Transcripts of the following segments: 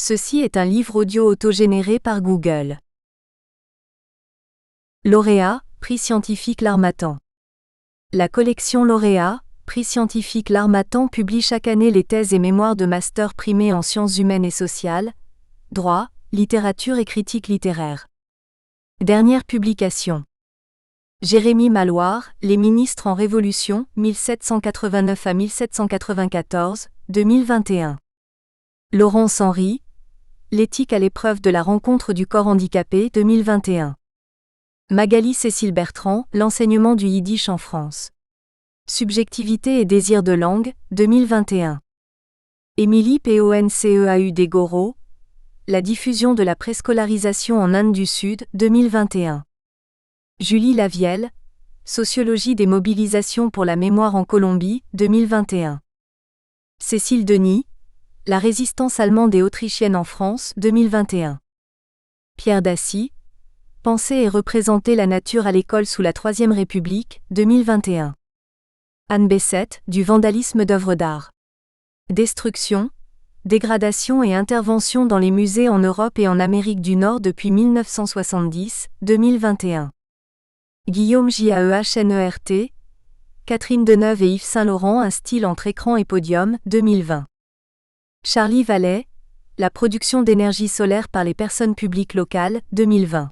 Ceci est un livre audio autogénéré par Google. Lauréat, Prix scientifique L'Harmattan. La collection Lauréat, Prix scientifique L'Harmattan publie chaque année les thèses et mémoires de master primés en sciences humaines et sociales, droit, littérature et critique littéraire. Dernière publication. Jérémy Malouard, Les ministres en Révolution, 1789 à 1794, 2021. Laurence Henry, L'éthique à l'épreuve de la rencontre du corps handicapé, 2021. Magali Cécile Bertrand, L'enseignement du yiddish en France. Subjectivité et désir de langue, 2021. Émilie Ponceau Desgorreaux, La diffusion de la préscolarisation en Inde du Sud, 2021. Julie Lavielle, Sociologie des mobilisations pour la mémoire en Colombie, 2021. Cécile Denis, La résistance allemande et autrichienne en France, 2021. Pierre Dassy, Penser et représenter la nature à l'école sous la Troisième République, 2021. Anne Bessette, Du vandalisme d'œuvres d'art. Destruction, dégradation et intervention dans les musées en Europe et en Amérique du Nord depuis 1970, 2021. Guillaume Jaehnert, Catherine Deneuve et Yves Saint-Laurent, Un style entre écran et podium, 2020. Charlie Vallet, La production d'énergie solaire par les personnes publiques locales, 2020.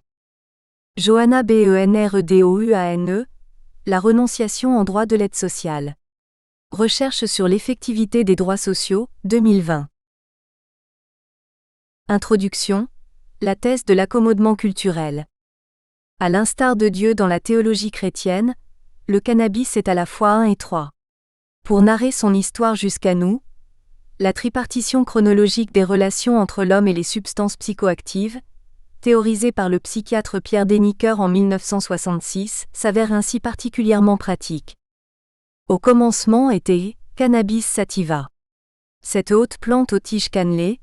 Johanna Benredouane, La renonciation en droit de l'aide sociale. Recherche sur l'effectivité des droits sociaux, 2020. Introduction, la thèse de l'accommodement culturel. À l'instar de Dieu dans la théologie chrétienne, le cannabis est à la fois 1 et 3. Pour narrer son histoire jusqu'à nous, la tripartition chronologique des relations entre l'homme et les substances psychoactives, théorisée par le psychiatre Pierre Deniker en 1966, s'avère ainsi particulièrement pratique. Au commencement était Cannabis sativa. Cette haute plante aux tiges cannelées,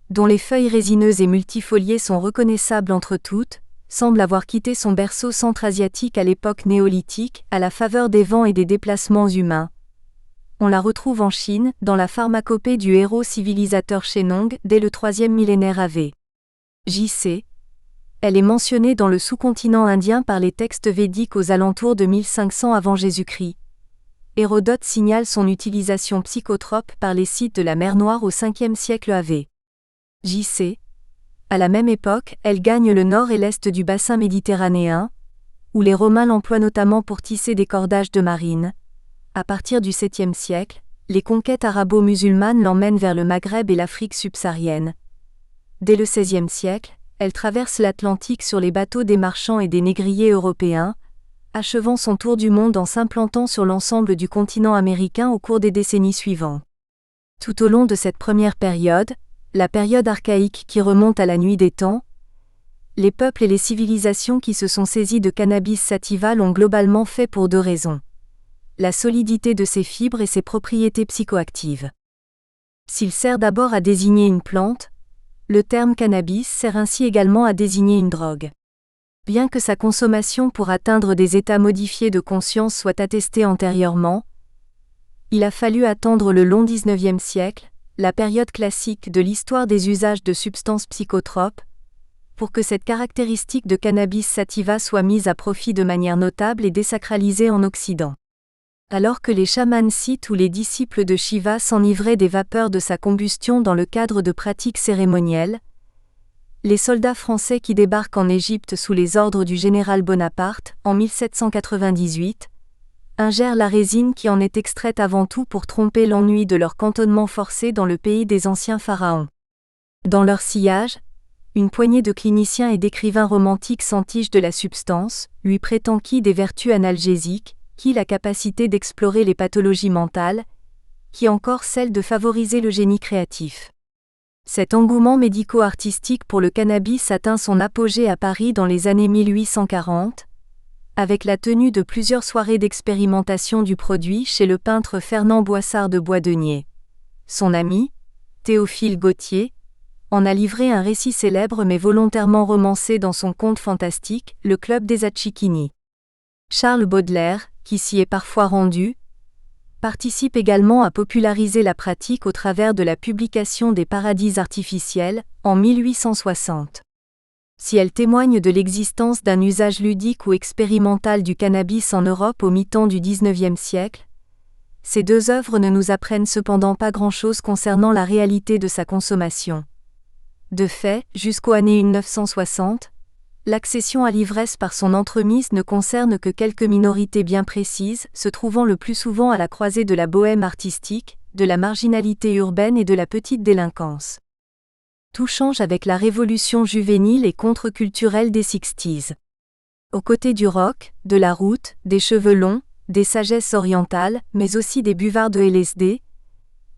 dont les feuilles résineuses et multifoliées sont reconnaissables entre toutes, semble avoir quitté son berceau centra-asiatique à l'époque néolithique, à la faveur des vents et des déplacements humains. On la retrouve en Chine, dans la pharmacopée du héros civilisateur Shennong, dès le 3e millénaire AV. J.C. Elle est mentionnée dans le sous-continent indien par les textes védiques aux alentours de 1500 avant Jésus-Christ. Hérodote signale son utilisation psychotrope par les Scythes de la mer Noire au 5e siècle AV. J.C. À la même époque, elle gagne le nord et l'est du bassin méditerranéen, où les Romains l'emploient notamment pour tisser des cordages de marine. À partir du 7e siècle, les conquêtes arabo-musulmanes l'emmènent vers le Maghreb et l'Afrique subsaharienne. Dès le XVIe siècle, elle traverse l'Atlantique sur les bateaux des marchands et des négriers européens, achevant son tour du monde en s'implantant sur l'ensemble du continent américain au cours des décennies suivantes. Tout au long de cette première période, la période archaïque qui remonte à la nuit des temps, les peuples et les civilisations qui se sont saisis de cannabis sativa l'ont globalement fait pour 2 raisons. La solidité de ses fibres et ses propriétés psychoactives. S'il sert d'abord à désigner une plante, le terme cannabis sert ainsi également à désigner une drogue. Bien que sa consommation pour atteindre des états modifiés de conscience soit attestée antérieurement, il a fallu attendre le long XIXe siècle, la période classique de l'histoire des usages de substances psychotropes, pour que cette caractéristique de cannabis sativa soit mise à profit de manière notable et désacralisée en Occident. Alors que les chamans scythes ou les disciples de Shiva s'enivraient des vapeurs de sa combustion dans le cadre de pratiques cérémonielles, les soldats français qui débarquent en Égypte sous les ordres du général Bonaparte, en 1798, ingèrent la résine qui en est extraite avant tout pour tromper l'ennui de leur cantonnement forcé dans le pays des anciens pharaons. Dans leur sillage, une poignée de cliniciens et d'écrivains romantiques s'entichent de la substance, lui prêtant qui des vertus analgésiques, qui la capacité d'explorer les pathologies mentales, qui encore celle de favoriser le génie créatif. Cet engouement médico-artistique pour le cannabis atteint son apogée à Paris dans les années 1840, avec la tenue de plusieurs soirées d'expérimentation du produit chez le peintre Fernand Boissard de Boisdenier. Son ami, Théophile Gautier, en a livré un récit célèbre mais volontairement romancé dans son conte fantastique, Le Club des Atchikini. Charles Baudelaire, qui s'y est parfois rendu, participe également à populariser la pratique au travers de la publication des Paradis artificiels, en 1860. Si elle témoigne de l'existence d'un usage ludique ou expérimental du cannabis en Europe au mi-temps du XIXe siècle, ces deux œuvres ne nous apprennent cependant pas grand-chose concernant la réalité de sa consommation. De fait, jusqu'aux années 1960, l'accession à l'ivresse par son entremise ne concerne que quelques minorités bien précises, se trouvant le plus souvent à la croisée de la bohème artistique, de la marginalité urbaine et de la petite délinquance. Tout change avec la révolution juvénile et contre-culturelle des 60s. Aux côtés du rock, de la route, des cheveux longs, des sagesses orientales, mais aussi des buvards de LSD,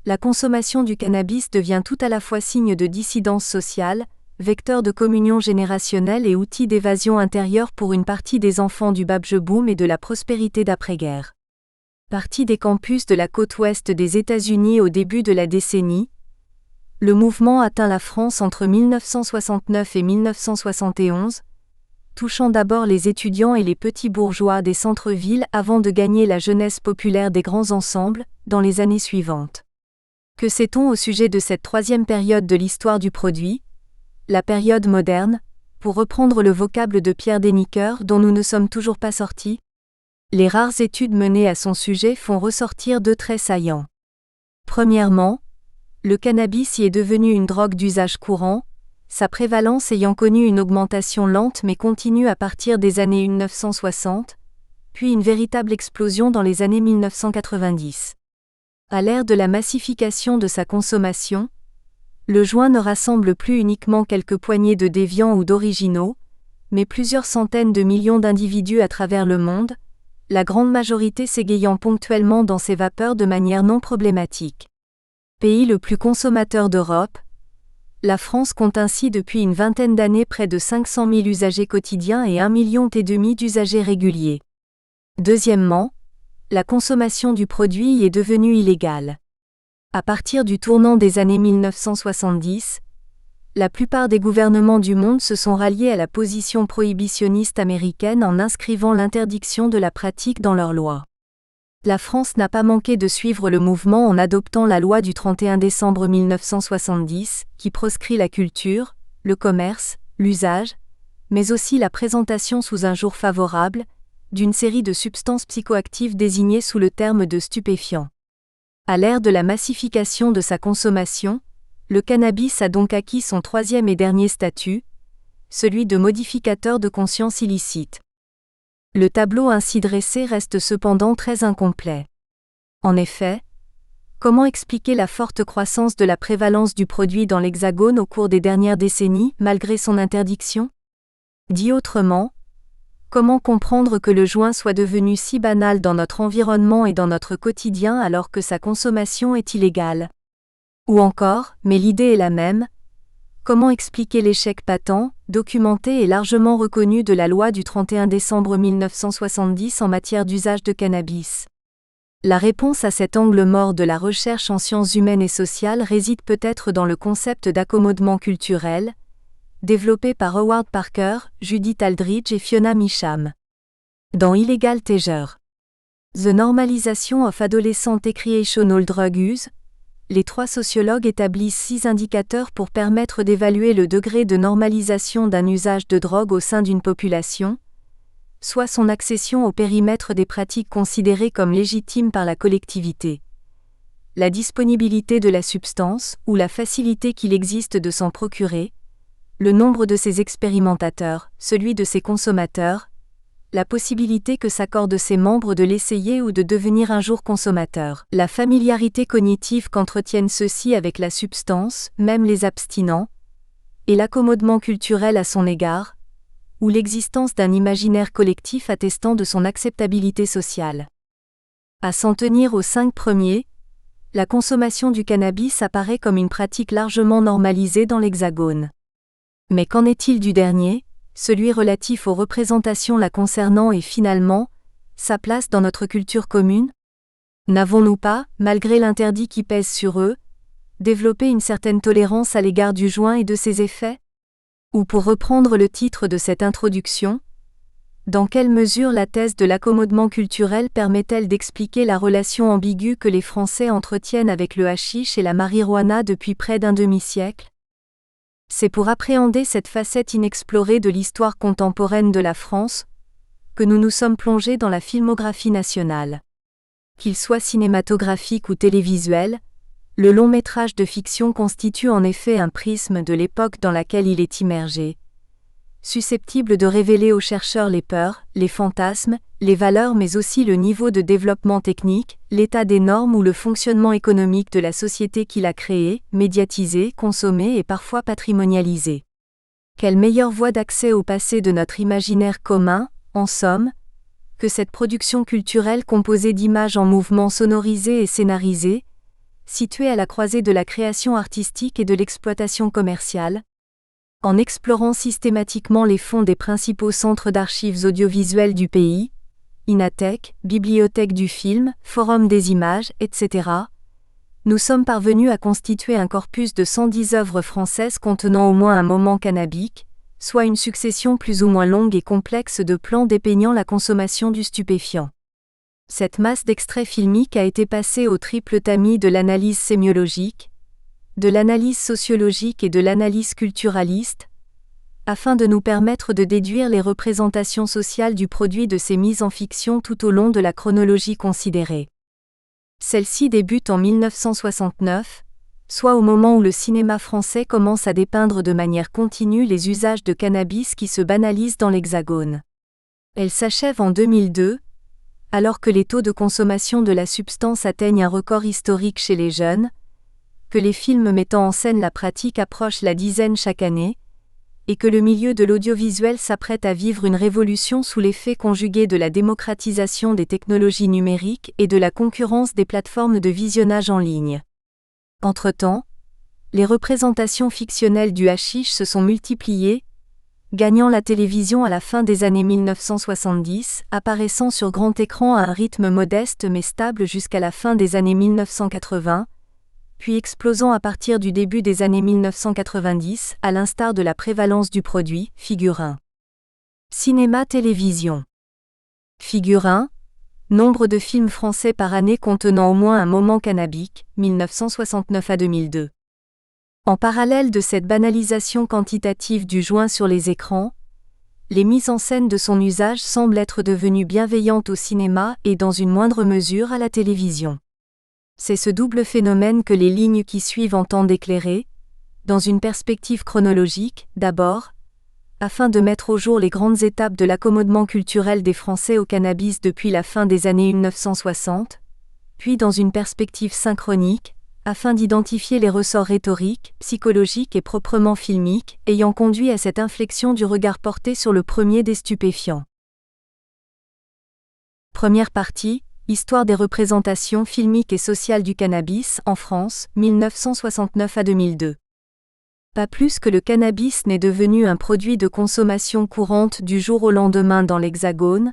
la consommation du cannabis devient tout à la fois signe de dissidence sociale, vecteur de communion générationnelle et outil d'évasion intérieure pour une partie des enfants du baby-boom et de la prospérité d'après-guerre. Parti des campus de la côte ouest des États-Unis au début de la décennie, le mouvement atteint la France entre 1969 et 1971, touchant d'abord les étudiants et les petits bourgeois des centres-villes avant de gagner la jeunesse populaire des grands ensembles, dans les années suivantes. Que sait-on au sujet de cette troisième période de l'histoire du produit, la période moderne, pour reprendre le vocable de Pierre Déniqueur dont nous ne sommes toujours pas sortis? Les rares études menées à son sujet font ressortir deux traits saillants. Premièrement, le cannabis y est devenu une drogue d'usage courant, sa prévalence ayant connu une augmentation lente mais continue à partir des années 1960, puis une véritable explosion dans les années 1990. À l'ère de la massification de sa consommation, le joint ne rassemble plus uniquement quelques poignées de déviants ou d'originaux, mais plusieurs centaines de millions d'individus à travers le monde, la grande majorité s'égayant ponctuellement dans ces vapeurs de manière non problématique. Pays le plus consommateur d'Europe, la France compte ainsi depuis une vingtaine d'années près de 500 000 usagers quotidiens et 1,5 million d'usagers réguliers. Deuxièmement, la consommation du produit y est devenue illégale. À partir du tournant des années 1970, la plupart des gouvernements du monde se sont ralliés à la position prohibitionniste américaine en inscrivant l'interdiction de la pratique dans leurs lois. La France n'a pas manqué de suivre le mouvement en adoptant la loi du 31 décembre 1970, qui proscrit la culture, le commerce, l'usage, mais aussi la présentation sous un jour favorable, d'une série de substances psychoactives désignées sous le terme de stupéfiants. À l'ère de la massification de sa consommation, le cannabis a donc acquis son troisième et dernier statut, celui de modificateur de conscience illicite. Le tableau ainsi dressé reste cependant très incomplet. En effet, comment expliquer la forte croissance de la prévalence du produit dans l'Hexagone au cours des dernières décennies, malgré son interdiction? Dit autrement, comment comprendre que le joint soit devenu si banal dans notre environnement et dans notre quotidien alors que sa consommation est illégale? Ou encore, mais l'idée est la même, comment expliquer l'échec patent, documenté et largement reconnu de la loi du 31 décembre 1970 en matière d'usage de cannabis? La réponse à cet angle mort de la recherche en sciences humaines et sociales réside peut-être dans le concept d'accommodement culturel, développé par Howard Parker, Judith Aldridge et Fiona Meacham. Dans Illegal Teaser. The Normalization of Adolescent Recreational Drug Use, les trois sociologues établissent 6 indicateurs pour permettre d'évaluer le degré de normalisation d'un usage de drogue au sein d'une population, soit son accession au périmètre des pratiques considérées comme légitimes par la collectivité. La disponibilité de la substance, ou la facilité qu'il existe de s'en procurer, le nombre de ses expérimentateurs, celui de ses consommateurs, la possibilité que s'accordent ses membres de l'essayer ou de devenir un jour consommateurs, la familiarité cognitive qu'entretiennent ceux-ci avec la substance, même les abstinents, et l'accommodement culturel à son égard, ou l'existence d'un imaginaire collectif attestant de son acceptabilité sociale. À s'en tenir aux 5 premiers, la consommation du cannabis apparaît comme une pratique largement normalisée dans l'Hexagone. Mais qu'en est-il du dernier, celui relatif aux représentations la concernant et finalement, sa place dans notre culture commune? N'avons-nous pas, malgré l'interdit qui pèse sur eux, développé une certaine tolérance à l'égard du joint et de ses effets? Ou pour reprendre le titre de cette introduction, Dans quelle mesure la thèse de l'accommodement culturel permet-elle d'expliquer la relation ambiguë que les Français entretiennent avec le hashish et la marijuana depuis près d'un demi-siècle? C'est pour appréhender cette facette inexplorée de l'histoire contemporaine de la France que nous nous sommes plongés dans la filmographie nationale. Qu'il soit cinématographique ou télévisuel, le long-métrage de fiction constitue en effet un prisme de l'époque dans laquelle il est immergé, susceptible de révéler aux chercheurs les peurs, les fantasmes, les valeurs mais aussi le niveau de développement technique, l'état des normes ou le fonctionnement économique de la société qu'il a créée, médiatisée, consommée et parfois patrimonialisée. Quelle meilleure voie d'accès au passé de notre imaginaire commun, en somme, que cette production culturelle composée d'images en mouvement sonorisées et scénarisées, située à la croisée de la création artistique et de l'exploitation commerciale? En explorant systématiquement les fonds des principaux centres d'archives audiovisuelles du pays, Inathèque, Bibliothèque du film, Forum des images, etc., nous sommes parvenus à constituer un corpus de 110 œuvres françaises contenant au moins un moment cannabique, soit une succession plus ou moins longue et complexe de plans dépeignant la consommation du stupéfiant. Cette masse d'extraits filmiques a été passée au triple tamis de l'analyse sémiologique, de l'analyse sociologique et de l'analyse culturaliste, afin de nous permettre de déduire les représentations sociales du produit de ces mises en fiction tout au long de la chronologie considérée. Celle-ci débute en 1969, soit au moment où le cinéma français commence à dépeindre de manière continue les usages de cannabis qui se banalisent dans l'Hexagone. Elle s'achève en 2002, alors que les taux de consommation de la substance atteignent un record historique chez les jeunes, que les films mettant en scène la pratique approchent la dizaine chaque année, et que le milieu de l'audiovisuel s'apprête à vivre une révolution sous l'effet conjugué de la démocratisation des technologies numériques et de la concurrence des plateformes de visionnage en ligne. Entre-temps, les représentations fictionnelles du hashish se sont multipliées, gagnant la télévision à la fin des années 1970, apparaissant sur grand écran à un rythme modeste mais stable jusqu'à la fin des années 1980, puis explosant à partir du début des années 1990, à l'instar de la prévalence du produit, figure 1. Cinéma-télévision. Figure 1. Nombre de films français par année contenant au moins un moment cannabique, 1969 à 2002. En parallèle de cette banalisation quantitative du joint sur les écrans, les mises en scène de son usage semblent être devenues bienveillantes au cinéma et dans une moindre mesure à la télévision. C'est ce double phénomène que les lignes qui suivent entendent éclairer, dans une perspective chronologique, d'abord, afin de mettre au jour les grandes étapes de l'accommodement culturel des Français au cannabis depuis la fin des années 1960, puis dans une perspective synchronique, afin d'identifier les ressorts rhétoriques, psychologiques et proprement filmiques, ayant conduit à cette inflexion du regard porté sur le premier des stupéfiants. Première partie. Histoire des représentations filmiques et sociales du cannabis en France, 1969 à 2002. Pas plus que le cannabis n'est devenu un produit de consommation courante du jour au lendemain dans l'Hexagone,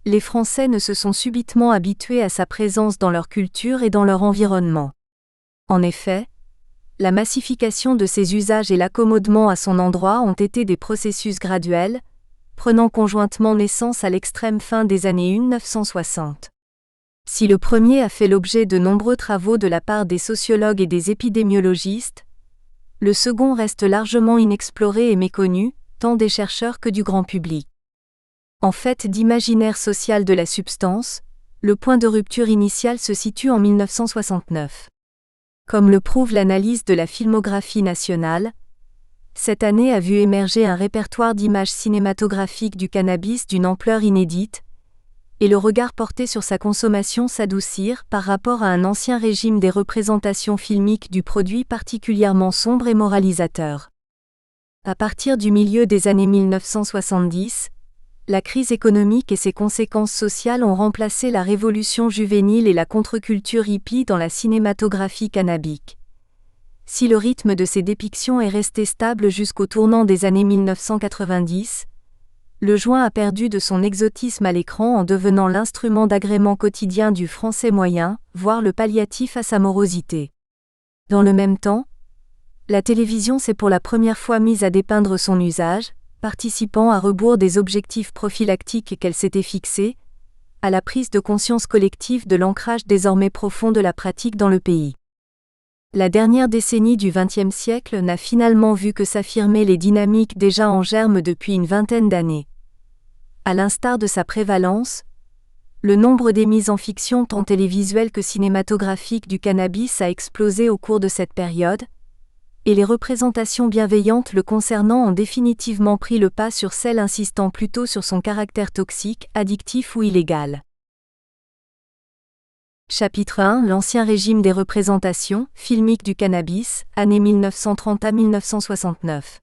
les Français ne se sont subitement habitués à sa présence dans leur culture et dans leur environnement. En effet, la massification de ses usages et l'accommodement à son endroit ont été des processus graduels, prenant conjointement naissance à l'extrême fin des années 1960. Si le premier a fait l'objet de nombreux travaux de la part des sociologues et des épidémiologistes, le second reste largement inexploré et méconnu, tant des chercheurs que du grand public. En fait d'imaginaire social de la substance, le point de rupture initial se situe en 1969. Comme le prouve l'analyse de la filmographie nationale, cette année a vu émerger un répertoire d'images cinématographiques du cannabis d'une ampleur inédite, et le regard porté sur sa consommation s'adoucir par rapport à un ancien régime des représentations filmiques du produit particulièrement sombre et moralisateur. À partir du milieu des années 1970, la crise économique et ses conséquences sociales ont remplacé la révolution juvénile et la contre-culture hippie dans la cinématographie cannabique. Si le rythme de ces dépictions est resté stable jusqu'au tournant des années 1990, le joint a perdu de son exotisme à l'écran en devenant l'instrument d'agrément quotidien du Français moyen, voire le palliatif à sa morosité. Dans le même temps, la télévision s'est pour la première fois mise à dépeindre son usage, participant à rebours des objectifs prophylactiques qu'elle s'était fixés, à la prise de conscience collective de l'ancrage désormais profond de la pratique dans le pays. La dernière décennie du XXe siècle n'a finalement vu que s'affirmer les dynamiques déjà en germe depuis une vingtaine d'années. À l'instar de sa prévalence, le nombre des mises en fiction tant télévisuelles que cinématographiques du cannabis a explosé au cours de cette période, et les représentations bienveillantes le concernant ont définitivement pris le pas sur celles insistant plutôt sur son caractère toxique, addictif ou illégal. Chapitre 1 L'Ancien régime des représentations, filmiques du cannabis, années 1930 à 1969.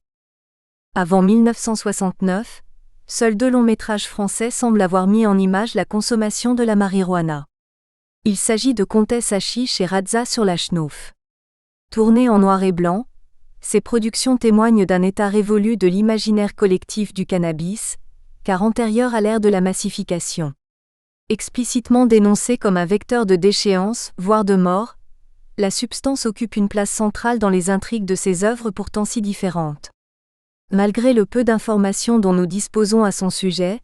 Avant 1969, seuls 2 longs-métrages français semblent avoir mis en image la consommation de la marijuana. Il s'agit de Comtesse Hachiche et Radza sur la schnouf. Tournées en noir et blanc, ces productions témoignent d'un état révolu de l'imaginaire collectif du cannabis, car antérieur à l'ère de la massification. Explicitement dénoncée comme un vecteur de déchéance, voire de mort, la substance occupe une place centrale dans les intrigues de ces œuvres pourtant si différentes. Malgré le peu d'informations dont nous disposons à son sujet,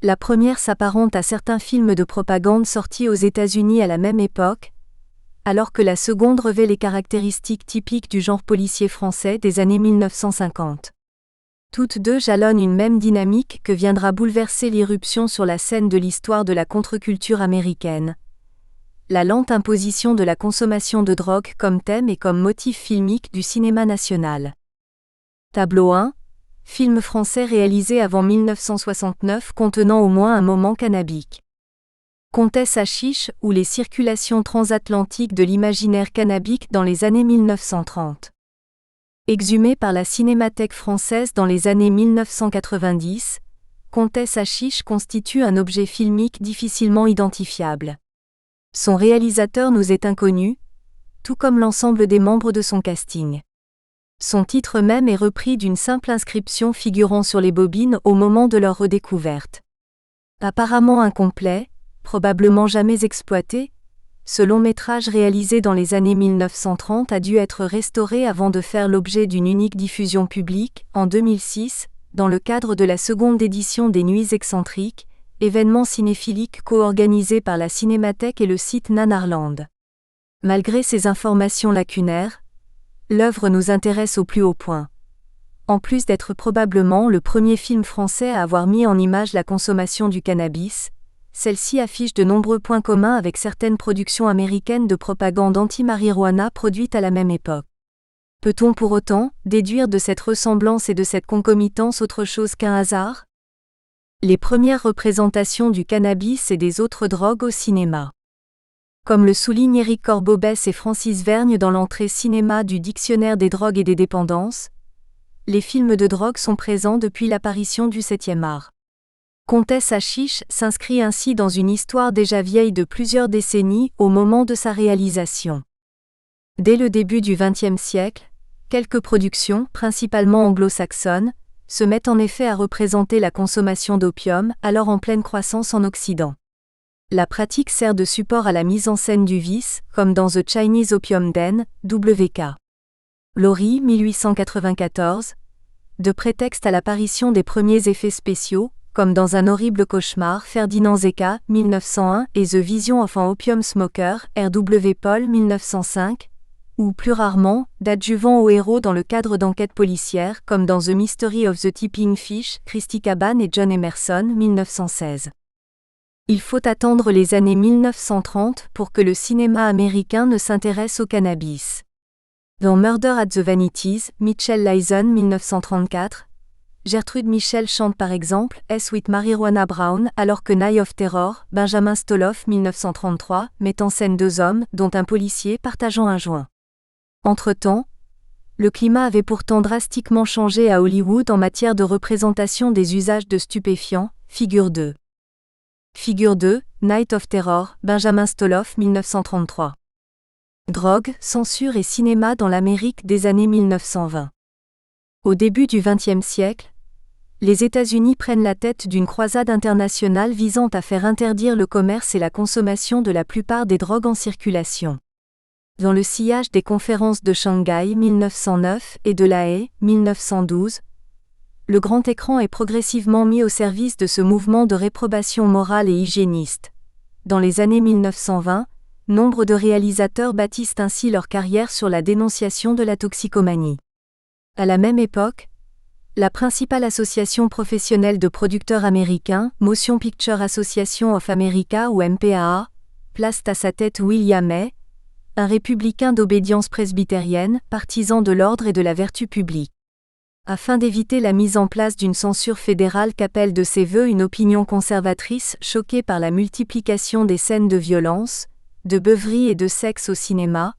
la première s'apparente à certains films de propagande sortis aux États-Unis à la même époque, alors que la seconde revêt les caractéristiques typiques du genre policier français des années 1950. Toutes deux jalonnent une même dynamique que viendra bouleverser l'irruption sur la scène de l'histoire de la contre-culture américaine. La lente imposition de la consommation de drogue comme thème et comme motif filmique du cinéma national. Tableau 1. Film français réalisé avant 1969 contenant au moins un moment cannabique. Comtesse Hachiche ou les circulations transatlantiques de l'imaginaire cannabique dans les années 1930. Exhumé par la Cinémathèque française dans les années 1990, Comtesse Hachiche constitue un objet filmique difficilement identifiable. Son réalisateur nous est inconnu, tout comme l'ensemble des membres de son casting. Son titre même est repris d'une simple inscription figurant sur les bobines au moment de leur redécouverte. Apparemment incomplet, probablement jamais exploité, ce long-métrage réalisé dans les années 1930 a dû être restauré avant de faire l'objet d'une unique diffusion publique, en 2006, dans le cadre de la seconde édition des Nuits excentriques, événement cinéphilique co-organisé par la Cinémathèque et le site Nanarland. Malgré ces informations lacunaires, l'œuvre nous intéresse au plus haut point. En plus d'être probablement le premier film français à avoir mis en image la consommation du cannabis, celle-ci affiche de nombreux points communs avec certaines productions américaines de propagande anti-marijuana produites à la même époque. Peut-on pour autant déduire de cette ressemblance et de cette concomitance autre chose qu'un hasard ? Les premières représentations du cannabis et des autres drogues au cinéma. Comme le soulignent Éric Corbobès et Francis Vergne dans l'entrée cinéma du Dictionnaire des drogues et des dépendances, les films de drogue sont présents depuis l'apparition du 7e art. Comtesse Hachiche s'inscrit ainsi dans une histoire déjà vieille de plusieurs décennies au moment de sa réalisation. Dès le début du XXe siècle, quelques productions, principalement anglo-saxonnes, se mettent en effet à représenter la consommation d'opium, alors en pleine croissance en Occident. La pratique sert de support à la mise en scène du vice, comme dans The Chinese Opium Den, W.K. Laurie, 1894, de prétexte à l'apparition des premiers effets spéciaux, comme dans Un horrible cauchemar, Ferdinand Zecca, 1901, et The Vision of an Opium Smoker, R.W. Paul, 1905, ou plus rarement, d'adjuvants aux héros dans le cadre d'enquêtes policières, comme dans The Mystery of the Tipping Fish, Christy Caban et John Emerson, 1916. Il faut attendre les années 1930 pour que le cinéma américain ne s'intéresse au cannabis. Dans Murder at the Vanities, Mitchell Leisen, 1934, Gertrude Michel chante par exemple « S with Marijuana Brown » alors que Night of Terror, Benjamin Stoloff 1933, met en scène 2 hommes, dont un policier partageant un joint. Entre-temps, le climat avait pourtant drastiquement changé à Hollywood en matière de représentation des usages de stupéfiants, figure 2. Figure 2, Night of Terror, Benjamin Stoloff 1933. Drogue, censure et cinéma dans l'Amérique des années 1920. Au début du XXe siècle, les États-Unis prennent la tête d'une croisade internationale visant à faire interdire le commerce et la consommation de la plupart des drogues en circulation. Dans le sillage des conférences de Shanghai 1909 et de La Haye 1912, le grand écran est progressivement mis au service de ce mouvement de réprobation morale et hygiéniste. Dans les années 1920, nombre de réalisateurs bâtissent ainsi leur carrière sur la dénonciation de la toxicomanie. À la même époque, la principale association professionnelle de producteurs américains, Motion Picture Association of America ou MPAA, place à sa tête William Hay, un républicain d'obédience presbytérienne, partisan de l'ordre et de la vertu publique. Afin d'éviter la mise en place d'une censure fédérale qu'appelle de ses vœux une opinion conservatrice choquée par la multiplication des scènes de violence, de beuverie et de sexe au cinéma,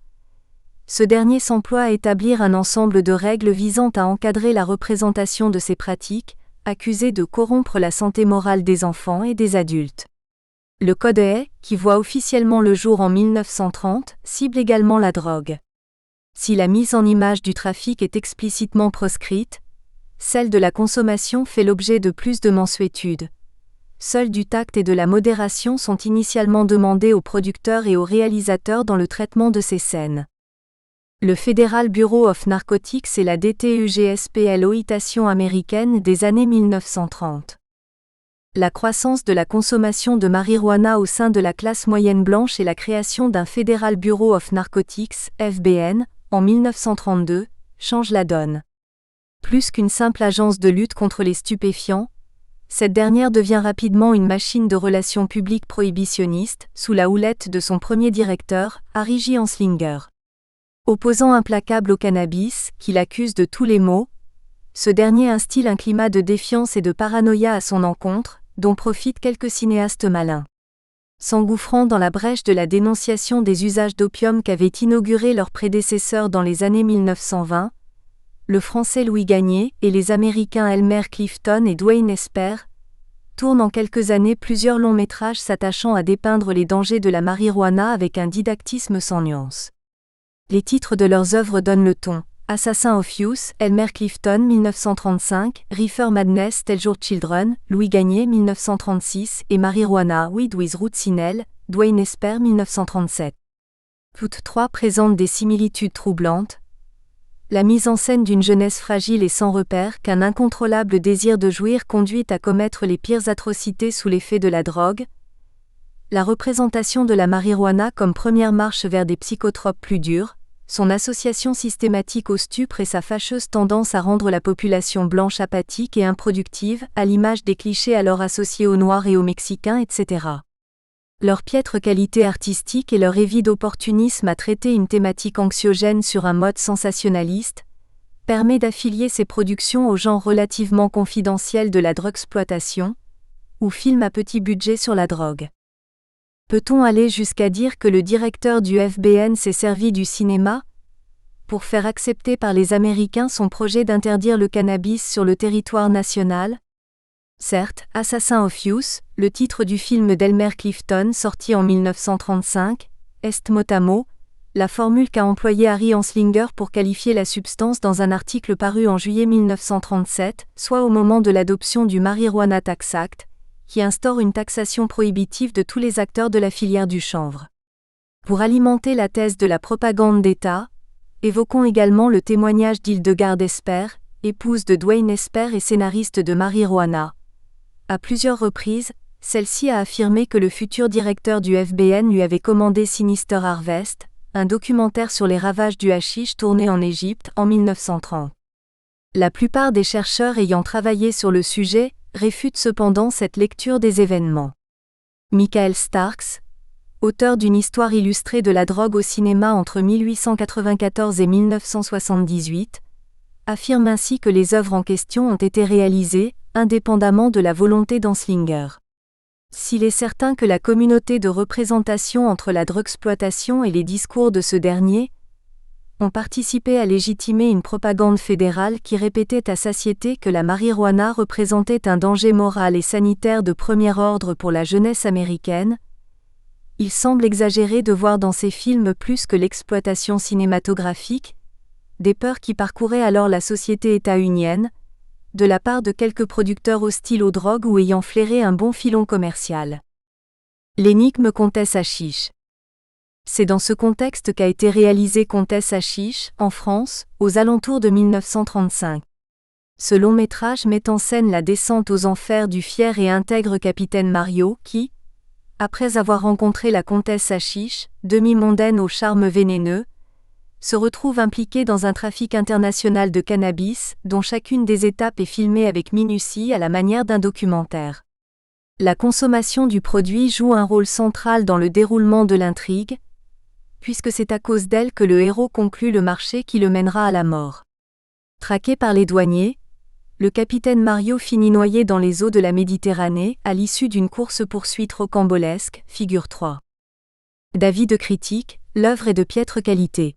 ce dernier s'emploie à établir un ensemble de règles visant à encadrer la représentation de ces pratiques, accusées de corrompre la santé morale des enfants et des adultes. Le Code Hay, qui voit officiellement le jour en 1930, cible également la drogue. Si la mise en image du trafic est explicitement proscrite, celle de la consommation fait l'objet de plus de mansuétude. Seuls du tact et de la modération sont initialement demandés aux producteurs et aux réalisateurs dans le traitement de ces scènes. Le Federal Bureau of Narcotics est la DTUGSPLOitation américaine des années 1930. La croissance de la consommation de marijuana au sein de la classe moyenne blanche et la création d'un Federal Bureau of Narcotics, FBN, en 1932, change la donne. Plus qu'une simple agence de lutte contre les stupéfiants, cette dernière devient rapidement une machine de relations publiques prohibitionniste, sous la houlette de son premier directeur, Harry J. Anslinger. Opposant implacable au cannabis, qu'il accuse de tous les maux, ce dernier instille un climat de défiance et de paranoïa à son encontre, dont profitent quelques cinéastes malins. S'engouffrant dans la brèche de la dénonciation des usages d'opium qu'avaient inauguré leurs prédécesseurs dans les années 1920, le Français Louis Gagné et les Américains Elmer Clifton et Dwayne Esper tournent en quelques années plusieurs longs métrages s'attachant à dépeindre les dangers de la marijuana avec un didactisme sans nuance. Les titres de leurs œuvres donnent le ton. Assassin of Youth, Elmer Clifton 1935, Reefer Madness Tell Your Children, Louis Gagné 1936 et Marijuana Weed with Roots in Hell, Dwayne Esper 1937. Toutes trois présentent des similitudes troublantes. La mise en scène d'une jeunesse fragile et sans repère qu'un incontrôlable désir de jouir conduit à commettre les pires atrocités sous l'effet de la drogue. La représentation de la marijuana comme première marche vers des psychotropes plus durs, son association systématique au stupre et sa fâcheuse tendance à rendre la population blanche apathique et improductive, à l'image des clichés alors associés aux Noirs et aux Mexicains, etc. Leur piètre qualité artistique et leur évide opportunisme à traiter une thématique anxiogène sur un mode sensationnaliste, permet d'affilier ces productions au genre relativement confidentiel de la drugsploitation, ou film à petit budget sur la drogue. Peut-on aller jusqu'à dire que le directeur du FBN s'est servi du cinéma pour faire accepter par les Américains son projet d'interdire le cannabis sur le territoire national ? Certes, Assassin of Youth, le titre du film d'Elmer Clifton sorti en 1935, est mot à mot la formule qu'a employée Harry Anslinger pour qualifier la substance dans un article paru en juillet 1937, soit au moment de l'adoption du Marijuana Tax Act, qui instaure une taxation prohibitive de tous les acteurs de la filière du chanvre. Pour alimenter la thèse de la propagande d'État, évoquons également le témoignage d'Hildegard Esper, épouse de Dwayne Esper et scénariste de Marijuana. À plusieurs reprises, celle-ci a affirmé que le futur directeur du FBN lui avait commandé Sinister Harvest, un documentaire sur les ravages du hashish tourné en Égypte en 1930. La plupart des chercheurs ayant travaillé sur le sujet réfutent cependant cette lecture des événements. Michael Starks, auteur d'une histoire illustrée de la drogue au cinéma entre 1894 et 1978, affirme ainsi que les œuvres en question ont été réalisées, indépendamment de la volonté d'Anslinger. S'il est certain que la communauté de représentation entre la drugsploitation et les discours de ce dernier ont participé à légitimer une propagande fédérale qui répétait à satiété que la marijuana représentait un danger moral et sanitaire de premier ordre pour la jeunesse américaine, il semble exagéré de voir dans ces films plus que l'exploitation cinématographique, des peurs qui parcouraient alors la société états-unienne, de la part de quelques producteurs hostiles aux drogues ou ayant flairé un bon filon commercial. L'énigme Comtesse Hashish. C'est dans ce contexte qu'a été réalisé Comtesse Hashish, en France, aux alentours de 1935. Ce long métrage met en scène la descente aux enfers du fier et intègre capitaine Mario qui, après avoir rencontré la comtesse Hachiche, demi-mondaine au charme vénéneux, se retrouve impliqué dans un trafic international de cannabis, dont chacune des étapes est filmée avec minutie à la manière d'un documentaire. La consommation du produit joue un rôle central dans le déroulement de l'intrigue, puisque c'est à cause d'elle que le héros conclut le marché qui le mènera à la mort. Traqué par les douaniers, le capitaine Mario finit noyé dans les eaux de la Méditerranée à l'issue d'une course-poursuite rocambolesque, figure 3. D'avis de critique, l'œuvre est de piètre qualité.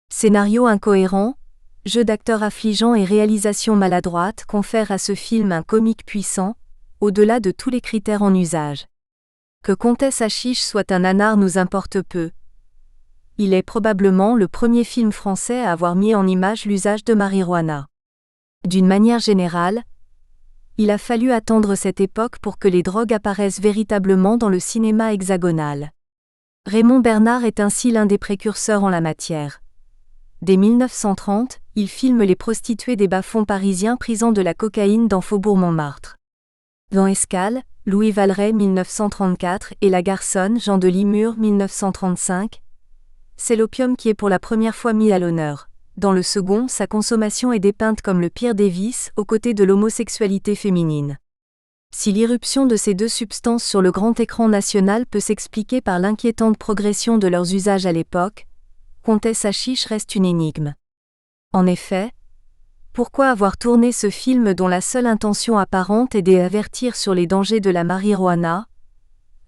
Scénario incohérent, jeu d'acteurs affligeant et réalisation maladroite confèrent à ce film un comique puissant, au-delà de tous les critères en usage. Que Comtesse Hachiche soit un nanar nous importe peu. Il est probablement le premier film français à avoir mis en image l'usage de marijuana. D'une manière générale, il a fallu attendre cette époque pour que les drogues apparaissent véritablement dans le cinéma hexagonal. Raymond Bernard est ainsi l'un des précurseurs en la matière. Dès 1930, il filme les prostituées des bas-fonds parisiens prisant de la cocaïne dans Faubourg Montmartre. Dans Escale, Louis Valeret 1934 et La Garçonne Jean de Limur 1935, c'est l'opium qui est pour la première fois mis à l'honneur. Dans le second, sa consommation est dépeinte comme le pire des vices, aux côtés de l'homosexualité féminine. Si l'irruption de ces deux substances sur le grand écran national peut s'expliquer par l'inquiétante progression de leurs usages à l'époque, Comtesse Hachiche reste une énigme. En effet, pourquoi avoir tourné ce film dont la seule intention apparente est d'avertir sur les dangers de la marijuana,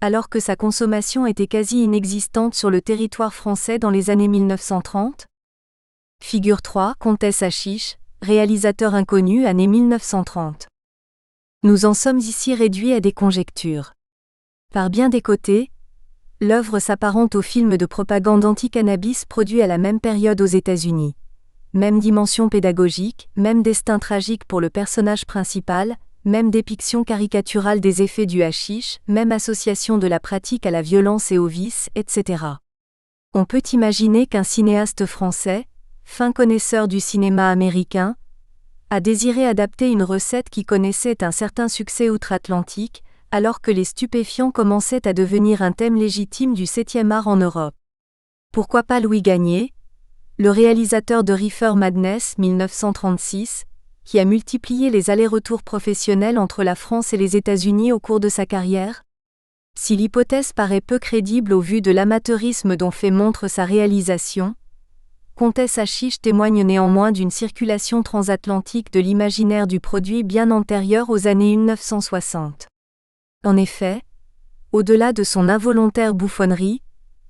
alors que sa consommation était quasi inexistante sur le territoire français dans les années 1930 ? Figure 3, Comtesse Hachiche, réalisateur inconnu, année 1930. Nous en sommes ici réduits à des conjectures. Par bien des côtés, l'œuvre s'apparente au film de propagande anti-cannabis produit à la même période aux États-Unis. Même dimension pédagogique, même destin tragique pour le personnage principal, même dépiction caricaturale des effets du hashish, même association de la pratique à la violence et au vice, etc. On peut imaginer qu'un cinéaste français, fin connaisseur du cinéma américain, a désiré adapter une recette qui connaissait un certain succès outre-Atlantique, alors que les stupéfiants commençaient à devenir un thème légitime du 7e art en Europe. Pourquoi pas Louis Gagné, le réalisateur de Reefer Madness 1936, qui a multiplié les allers-retours professionnels entre la France et les États-Unis au cours de sa carrière ? Si l'hypothèse paraît peu crédible au vu de l'amateurisme dont fait montre sa réalisation, Comtesse Hachiche témoigne néanmoins d'une circulation transatlantique de l'imaginaire du produit bien antérieure aux années 1960. En effet, au-delà de son involontaire bouffonnerie,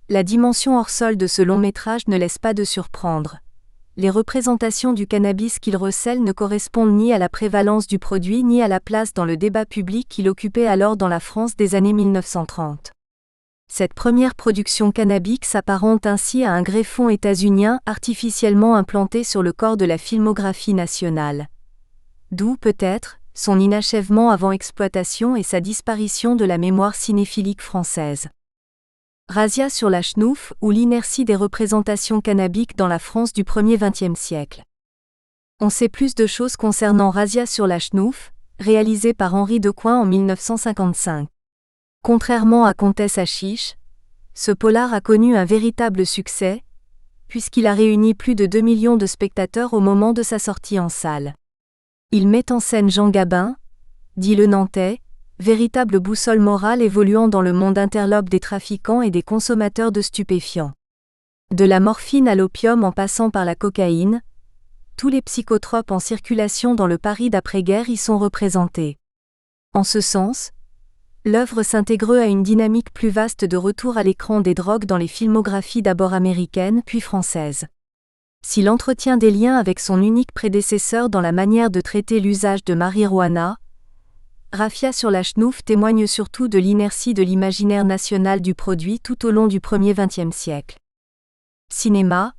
la dimension hors sol de ce long-métrage ne laisse pas de surprendre. Les représentations du cannabis qu'il recèle ne correspondent ni à la prévalence du produit ni à la place dans le débat public qu'il occupait alors dans la France des années 1930. Cette première production cannabique s'apparente ainsi à un greffon états-unien artificiellement implanté sur le corps de la filmographie nationale. D'où, peut-être, son inachèvement avant exploitation et sa disparition de la mémoire cinéphilique française. Razzia sur la schnouf ou l'inertie des représentations cannabiques dans la France du premier XXe siècle. On sait plus de choses concernant Razzia sur la schnouf, réalisé par Henri Decoing en 1955. Contrairement à Comtesse Hachiche, ce polar a connu un véritable succès, puisqu'il a réuni plus de 2 millions de spectateurs au moment de sa sortie en salle. Il met en scène Jean Gabin, dit le Nantais, véritable boussole morale évoluant dans le monde interlope des trafiquants et des consommateurs de stupéfiants. De la morphine à l'opium en passant par la cocaïne, tous les psychotropes en circulation dans le Paris d'après-guerre y sont représentés. En ce sens, l'œuvre s'intègre à une dynamique plus vaste de retour à l'écran des drogues dans les filmographies d'abord américaines puis françaises. S'il entretient des liens avec son unique prédécesseur dans la manière de traiter l'usage de marijuana, Razzia sur la schnouf témoigne surtout de l'inertie de l'imaginaire national du produit tout au long du premier XXe siècle. Cinéma,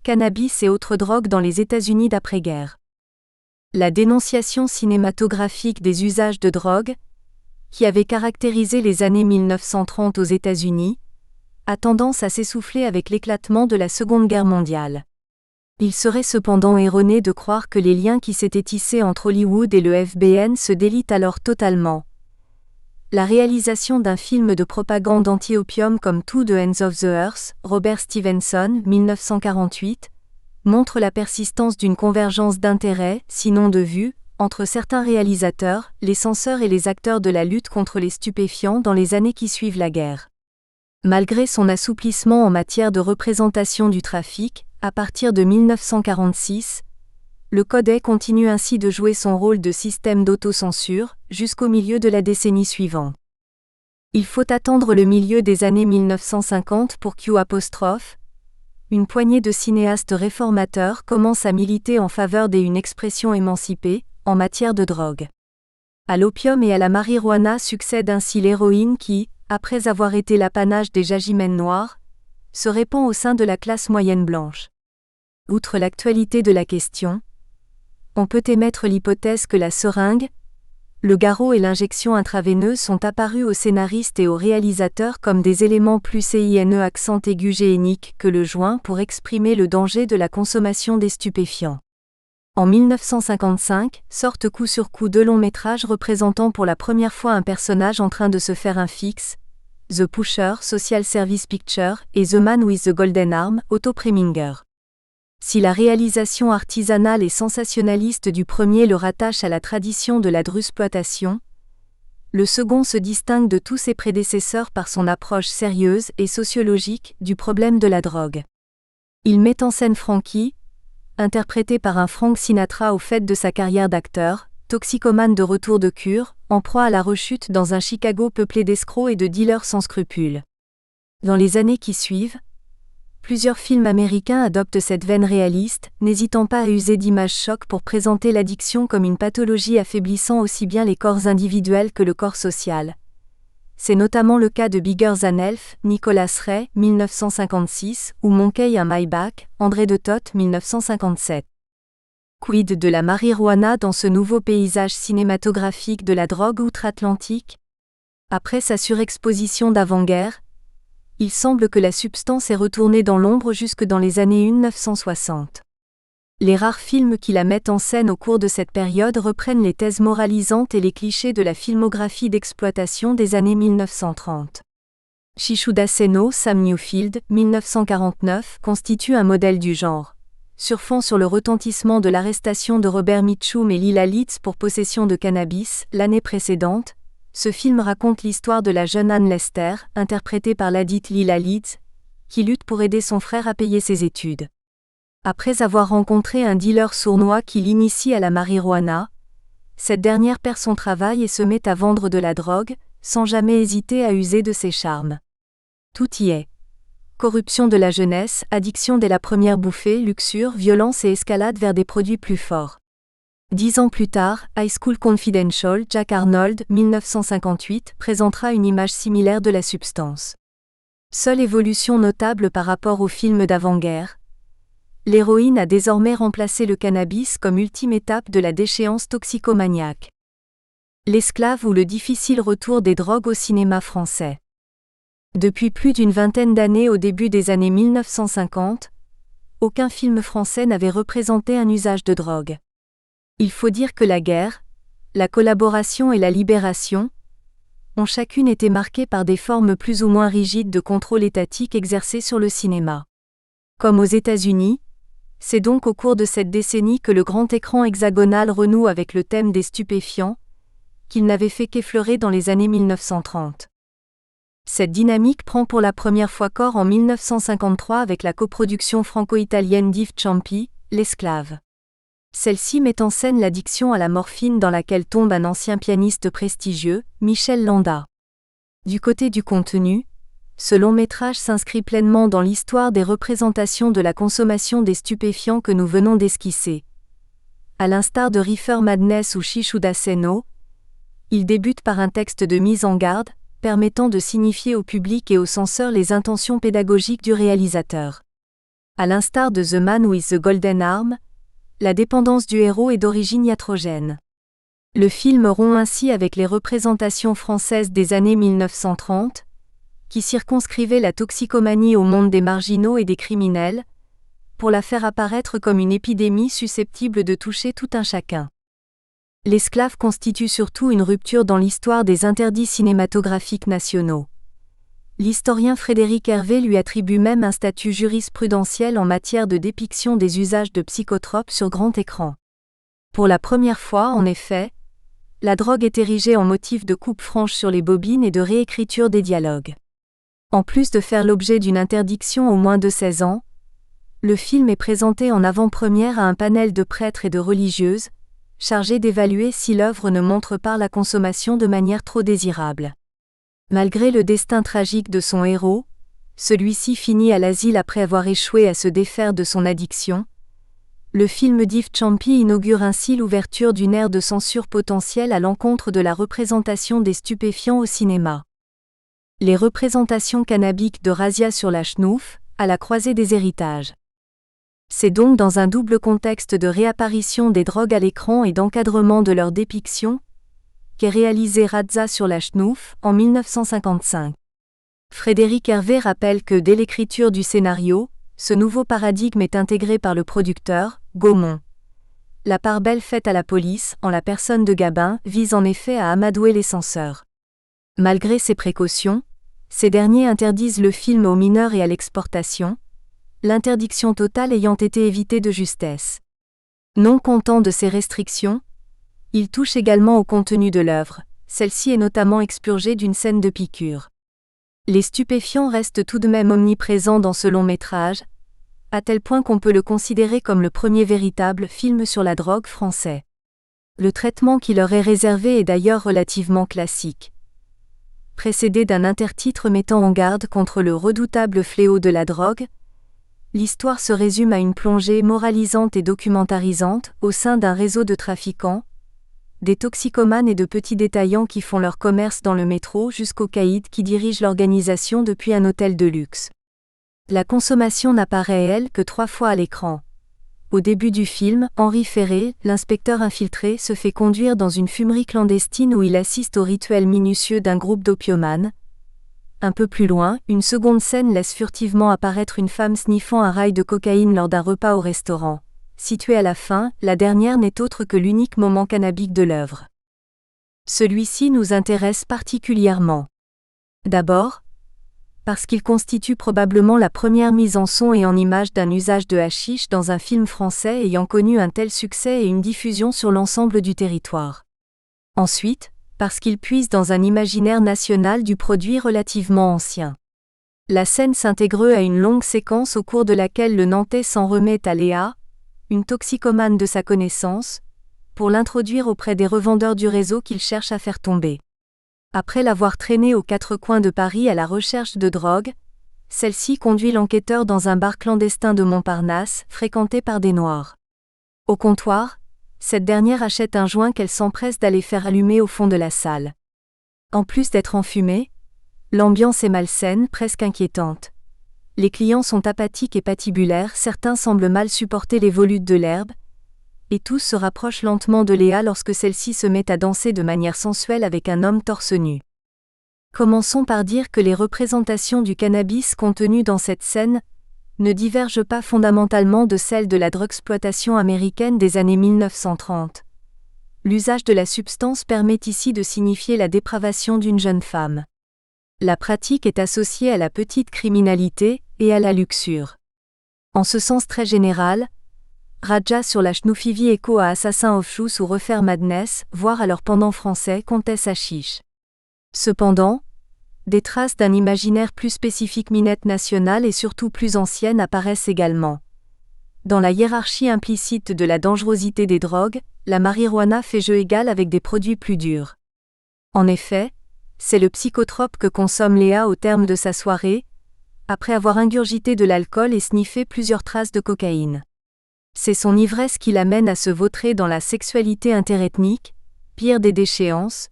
cannabis et autres drogues dans les États-Unis d'après-guerre. La dénonciation cinématographique des usages de drogue, qui avait caractérisé les années 1930 aux États-Unis, a tendance à s'essouffler avec l'éclatement de la Seconde Guerre mondiale. Il serait cependant erroné de croire que les liens qui s'étaient tissés entre Hollywood et le FBN se délitent alors totalement. La réalisation d'un film de propagande anti-opium comme To the Ends of the Earth, Robert Stevenson, 1948, montre la persistance d'une convergence d'intérêts, sinon de vues, entre certains réalisateurs, les censeurs et les acteurs de la lutte contre les stupéfiants dans les années qui suivent la guerre. Malgré son assouplissement en matière de représentation du trafic, à partir de 1946, le Codet continue ainsi de jouer son rôle de système d'autocensure, jusqu'au milieu de la décennie suivante. Il faut attendre le milieu des années 1950 pour Q', une poignée de cinéastes réformateurs commence à militer en faveur d'une expression émancipée, en matière de drogue. À l'opium et à la marijuana succède ainsi l'héroïne qui, après avoir été l'apanage des jagimens noirs, se répand au sein de la classe moyenne blanche. Outre l'actualité de la question, on peut émettre l'hypothèse que la seringue, le garrot et l'injection intraveineuse sont apparus aux scénaristes et aux réalisateurs comme des éléments plus CINE accent aigu génique que le joint pour exprimer le danger de la consommation des stupéfiants. En 1955, sortent coup sur coup deux longs métrages représentant pour la première fois un personnage en train de se faire un fixe, The Pusher, Social Service Picture, et The Man with the Golden Arm, Otto Preminger. Si la réalisation artisanale et sensationnaliste du premier le rattache à la tradition de la drugsploitation, le second se distingue de tous ses prédécesseurs par son approche sérieuse et sociologique du problème de la drogue. Il met en scène Frankie, interprété par un Frank Sinatra au fait de sa carrière d'acteur, toxicomane de retour de cure, en proie à la rechute dans un Chicago peuplé d'escrocs et de dealers sans scrupules. Dans les années qui suivent, plusieurs films américains adoptent cette veine réaliste, n'hésitant pas à user d'images chocs pour présenter l'addiction comme une pathologie affaiblissant aussi bien les corps individuels que le corps social. C'est notamment le cas de Bigger Than Elf, Nicholas Ray, 1956, ou Monkey and My Back, André de Toth, 1957. Quid de la marijuana dans ce nouveau paysage cinématographique de la drogue outre-Atlantique ? Après sa surexposition d'avant-guerre, il semble que la substance est retournée dans l'ombre jusque dans les années 1960. Les rares films qui la mettent en scène au cours de cette période reprennent les thèses moralisantes et les clichés de la filmographie d'exploitation des années 1930. Shishuda Seno, Sam Newfield, 1949, constitue un modèle du genre. Surfant sur le retentissement de l'arrestation de Robert Mitchum et Lila Leeds pour possession de cannabis, l'année précédente, ce film raconte l'histoire de la jeune Anne Lester, interprétée par ladite Lila Leeds, qui lutte pour aider son frère à payer ses études. Après avoir rencontré un dealer sournois qui l'initie à la marijuana, cette dernière perd son travail et se met à vendre de la drogue, sans jamais hésiter à user de ses charmes. Tout y est. Corruption de la jeunesse, addiction dès la première bouffée, luxure, violence et escalade vers des produits plus forts. 10 ans plus tard, High School Confidential, Jack Arnold, 1958, présentera une image similaire de la substance. Seule évolution notable par rapport au film d'avant-guerre, l'héroïne a désormais remplacé le cannabis comme ultime étape de la déchéance toxicomaniaque. L'esclave ou le difficile retour des drogues au cinéma français. Depuis plus d'une vingtaine d'années au début des années 1950, aucun film français n'avait représenté un usage de drogue. Il faut dire que la guerre, la collaboration et la libération ont chacune été marquées par des formes plus ou moins rigides de contrôle étatique exercé sur le cinéma. Comme aux États-Unis, c'est donc au cours de cette décennie que le grand écran hexagonal renoue avec le thème des stupéfiants, qu'il n'avait fait qu'effleurer dans les années 1930. Cette dynamique prend pour la première fois corps en 1953 avec la coproduction franco-italienne d'Yves Ciampi, L'esclave. Celle-ci met en scène l'addiction à la morphine dans laquelle tombe un ancien pianiste prestigieux, Michel Landa. Du côté du contenu, ce long-métrage s'inscrit pleinement dans l'histoire des représentations de la consommation des stupéfiants que nous venons d'esquisser. À l'instar de Reefer Madness ou Shishuda Seno, il débute par un texte de mise en garde, permettant de signifier au public et aux censeurs les intentions pédagogiques du réalisateur. À l'instar de The Man with the Golden Arm, la dépendance du héros est d'origine iatrogène. Le film rompt ainsi avec les représentations françaises des années 1930, qui circonscrivaient la toxicomanie au monde des marginaux et des criminels, pour la faire apparaître comme une épidémie susceptible de toucher tout un chacun. L'esclave constitue surtout une rupture dans l'histoire des interdits cinématographiques nationaux. L'historien Frédéric Hervé lui attribue même un statut jurisprudentiel en matière de dépiction des usages de psychotropes sur grand écran. Pour la première fois, en effet, la drogue est érigée en motif de coupe franche sur les bobines et de réécriture des dialogues. En plus de faire l'objet d'une interdiction aux moins de 16 ans, le film est présenté en avant-première à un panel de prêtres et de religieuses, chargés d'évaluer si l'œuvre ne montre pas la consommation de manière trop désirable. Malgré le destin tragique de son héros, celui-ci finit à l'asile après avoir échoué à se défaire de son addiction. Le film d'Yves Champy inaugure ainsi l'ouverture d'une ère de censure potentielle à l'encontre de la représentation des stupéfiants au cinéma. Les représentations cannabiques de Razia sur la Schnouf, à la croisée des héritages. C'est donc dans un double contexte de réapparition des drogues à l'écran et d'encadrement de leur dépiction qu'est réalisé Razia sur la Schnouf en 1955. Frédéric Hervé rappelle que dès l'écriture du scénario, ce nouveau paradigme est intégré par le producteur, Gaumont. La part belle faite à la police, en la personne de Gabin, vise en effet à amadouer les censeurs. Malgré ces précautions, ces derniers interdisent le film aux mineurs et à l'exportation, l'interdiction totale ayant été évitée de justesse. Non content de ces restrictions, il touche également au contenu de l'œuvre, celle-ci est notamment expurgée d'une scène de piqûre. Les stupéfiants restent tout de même omniprésents dans ce long-métrage, à tel point qu'on peut le considérer comme le premier véritable film sur la drogue français. Le traitement qui leur est réservé est d'ailleurs relativement classique. Précédé d'un intertitre mettant en garde contre le redoutable fléau de la drogue, l'histoire se résume à une plongée moralisante et documentarisante au sein d'un réseau de trafiquants, des toxicomanes et de petits détaillants qui font leur commerce dans le métro jusqu'aux caïds qui dirigent l'organisation depuis un hôtel de luxe. La consommation n'apparaît, elle, que 3 fois à l'écran. Au début du film, Henri Ferré, l'inspecteur infiltré, se fait conduire dans une fumerie clandestine où il assiste au rituel minutieux d'un groupe d'opiomanes. Un peu plus loin, une seconde scène laisse furtivement apparaître une femme sniffant un rail de cocaïne lors d'un repas au restaurant. Située à la fin, la dernière n'est autre que l'unique moment cannabique de l'œuvre. Celui-ci nous intéresse particulièrement. D'abord, parce qu'il constitue probablement la première mise en son et en image d'un usage de hashish dans un film français ayant connu un tel succès et une diffusion sur l'ensemble du territoire. Ensuite, parce qu'il puise dans un imaginaire national du produit relativement ancien. La scène s'intègre à une longue séquence au cours de laquelle le Nantais s'en remet à Léa, une toxicomane de sa connaissance, pour l'introduire auprès des revendeurs du réseau qu'il cherche à faire tomber. Après l'avoir traînée aux 4 coins de Paris à la recherche de drogue, celle-ci conduit l'enquêteur dans un bar clandestin de Montparnasse, fréquenté par des Noirs. Au comptoir, cette dernière achète un joint qu'elle s'empresse d'aller faire allumer au fond de la salle. En plus d'être enfumée, l'ambiance est malsaine, presque inquiétante. Les clients sont apathiques et patibulaires, certains semblent mal supporter les volutes de l'herbe, et tous se rapprochent lentement de Léa lorsque celle-ci se met à danser de manière sensuelle avec un homme torse nu. Commençons par dire que les représentations du cannabis contenues dans cette scène ne divergent pas fondamentalement de celles de la drugsploitation américaine des années 1930. L'usage de la substance permet ici de signifier la dépravation d'une jeune femme. La pratique est associée à la petite criminalité et à la luxure. En ce sens très général, Razia sur la Schnouf vit écho à Assassin of Shoes ou Refaire Madness, voire à leur pendant français Comtesse Hashish. Cependant, des traces d'un imaginaire plus spécifique minette nationale et surtout plus ancienne apparaissent également. Dans la hiérarchie implicite de la dangerosité des drogues, la marijuana fait jeu égal avec des produits plus durs. En effet, c'est le psychotrope que consomme Léa au terme de sa soirée, après avoir ingurgité de l'alcool et sniffé plusieurs traces de cocaïne. C'est son ivresse qui l'amène à se vautrer dans la sexualité interethnique, pire des déchéances,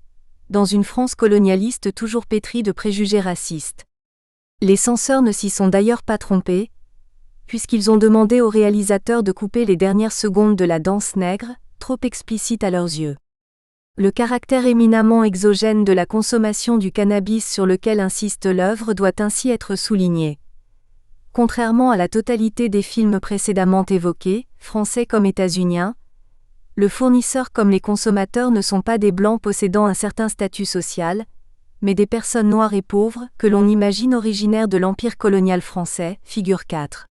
dans une France colonialiste toujours pétrie de préjugés racistes. Les censeurs ne s'y sont d'ailleurs pas trompés, puisqu'ils ont demandé aux réalisateurs de couper les dernières secondes de la danse nègre, trop explicite à leurs yeux. Le caractère éminemment exogène de la consommation du cannabis sur lequel insiste l'œuvre doit ainsi être souligné. Contrairement à la totalité des films précédemment évoqués, français comme états-uniens, le fournisseur comme les consommateurs ne sont pas des blancs possédant un certain statut social, mais des personnes noires et pauvres que l'on imagine originaires de l'empire colonial français, figure 4.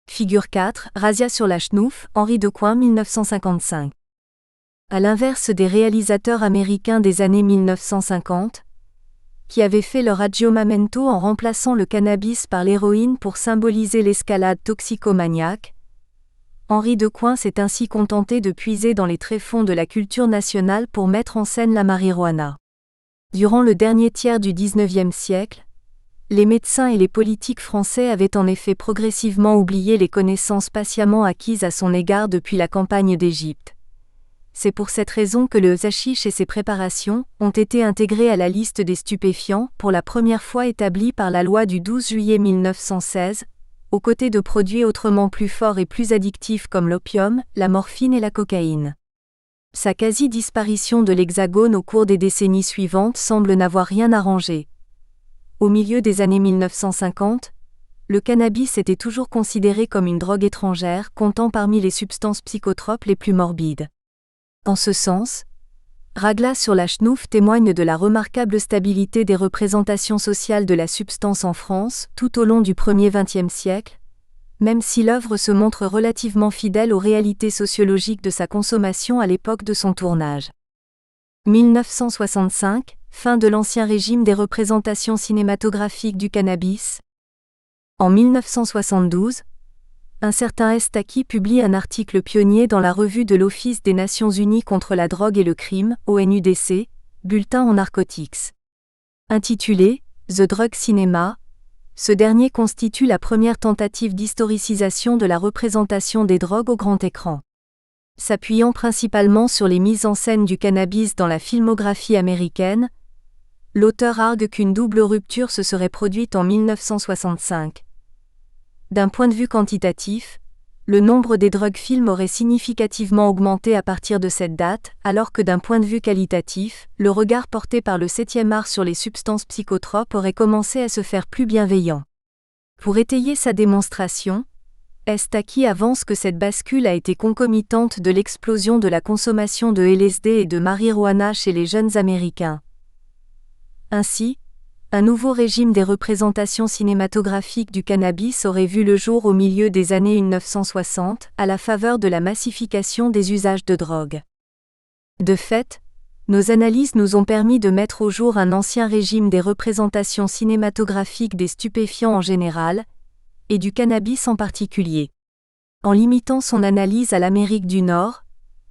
Figure 4, Razzia sur la Schnouf, Henri Decoing 1955. À l'inverse des réalisateurs américains des années 1950, qui avaient fait leur adagio en remplaçant le cannabis par l'héroïne pour symboliser l'escalade toxicomaniaque, Henri Decoing s'est ainsi contenté de puiser dans les tréfonds de la culture nationale pour mettre en scène la marijuana. Durant le dernier tiers du XIXe siècle, les médecins et les politiques français avaient en effet progressivement oublié les connaissances patiemment acquises à son égard depuis la campagne d'Égypte. C'est pour cette raison que le hashish et ses préparations ont été intégrés à la liste des stupéfiants, pour la première fois établie par la loi du 12 juillet 1916, aux côtés de produits autrement plus forts et plus addictifs comme l'opium, la morphine et la cocaïne. Sa quasi-disparition de l'Hexagone au cours des décennies suivantes semble n'avoir rien arrangé. Au milieu des années 1950, le cannabis était toujours considéré comme une drogue étrangère comptant parmi les substances psychotropes les plus morbides. En ce sens, Razzia sur la Schnouf témoigne de la remarquable stabilité des représentations sociales de la substance en France tout au long du premier XXe siècle, même si l'œuvre se montre relativement fidèle aux réalités sociologiques de sa consommation à l'époque de son tournage. 1965, fin de l'Ancien Régime des représentations cinématographiques du cannabis. En 1972, un certain Estaki publie un article pionnier dans la revue de l'Office des Nations Unies contre la drogue et le crime, ONUDC, Bulletin en narcotics. Intitulé « The Drug Cinema », ce dernier constitue la première tentative d'historicisation de la représentation des drogues au grand écran. S'appuyant principalement sur les mises en scène du cannabis dans la filmographie américaine, l'auteur argue qu'une double rupture se serait produite en 1965. D'un point de vue quantitatif, le nombre des drug films aurait significativement augmenté à partir de cette date, alors que d'un point de vue qualitatif, le regard porté par le 7e art sur les substances psychotropes aurait commencé à se faire plus bienveillant. Pour étayer sa démonstration, Estaki avance que cette bascule a été concomitante de l'explosion de la consommation de LSD et de marijuana chez les jeunes Américains. Ainsi, un nouveau régime des représentations cinématographiques du cannabis aurait vu le jour au milieu des années 1960, à la faveur de la massification des usages de drogue. De fait, nos analyses nous ont permis de mettre au jour un ancien régime des représentations cinématographiques des stupéfiants en général, et du cannabis en particulier. En limitant son analyse à l'Amérique du Nord,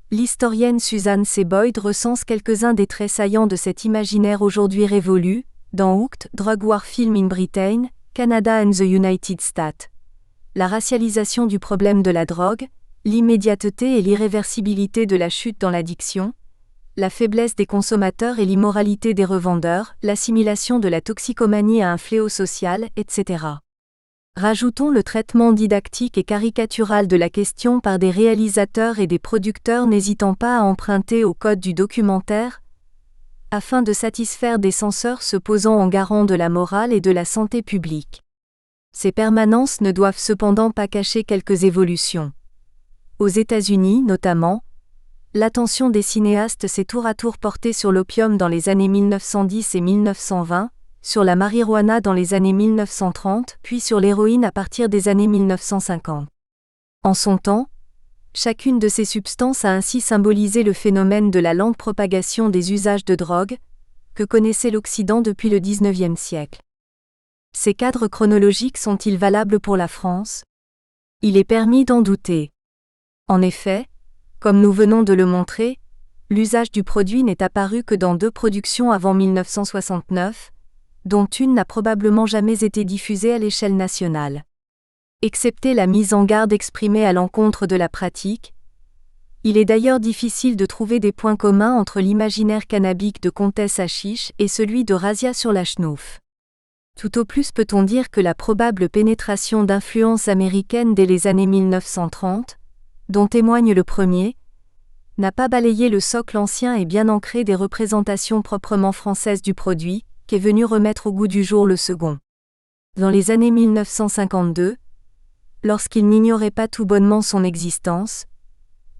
l'historienne Susan C. Boyd recense quelques-uns des traits saillants de cet imaginaire aujourd'hui révolu, dans Hooked, Drug War Film in Britain, Canada and the United States. La racialisation du problème de la drogue, l'immédiateté et l'irréversibilité de la chute dans l'addiction, la faiblesse des consommateurs et l'immoralité des revendeurs, l'assimilation de la toxicomanie à un fléau social, etc. Rajoutons le traitement didactique et caricatural de la question par des réalisateurs et des producteurs n'hésitant pas à emprunter au code du documentaire, afin de satisfaire des censeurs se posant en garant de la morale et de la santé publique. Ces permanences ne doivent cependant pas cacher quelques évolutions. Aux États-Unis notamment, l'attention des cinéastes s'est tour à tour portée sur l'opium dans les années 1910 et 1920, sur la marijuana dans les années 1930, puis sur l'héroïne à partir des années 1950. En son temps, chacune de ces substances a ainsi symbolisé le phénomène de la lente propagation des usages de drogue, que connaissait l'Occident depuis le XIXe siècle. Ces cadres chronologiques sont-ils valables pour la France ? Il est permis d'en douter. En effet, comme nous venons de le montrer, l'usage du produit n'est apparu que dans 2 productions avant 1969, dont une n'a probablement jamais été diffusée à l'échelle nationale. Excepté la mise en garde exprimée à l'encontre de la pratique, il est d'ailleurs difficile de trouver des points communs entre l'imaginaire cannabique de Comtesse Hashish et celui de Razzia sur la Schnouf. Tout au plus peut-on dire que la probable pénétration d'influences américaines dès les années 1930, dont témoigne le premier, n'a pas balayé le socle ancien et bien ancré des représentations proprement françaises du produit, qu'est venu remettre au goût du jour le second. Dans les années 1952, lorsqu'ils n'ignoraient pas tout bonnement son existence,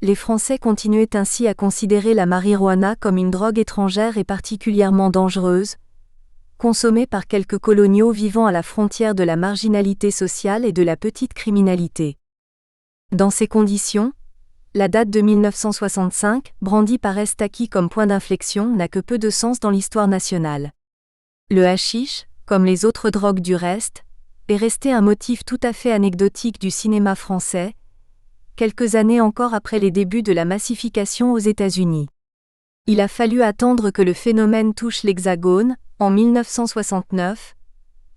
les Français continuaient ainsi à considérer la marijuana comme une drogue étrangère et particulièrement dangereuse, consommée par quelques coloniaux vivant à la frontière de la marginalité sociale et de la petite criminalité. Dans ces conditions, la date de 1965, brandie par Estaki comme point d'inflexion, n'a que peu de sens dans l'histoire nationale. Le hashish, comme les autres drogues du reste, est resté un motif tout à fait anecdotique du cinéma français, quelques années encore après les débuts de la massification aux États-Unis. Il a fallu attendre que le phénomène touche l'Hexagone, en 1969,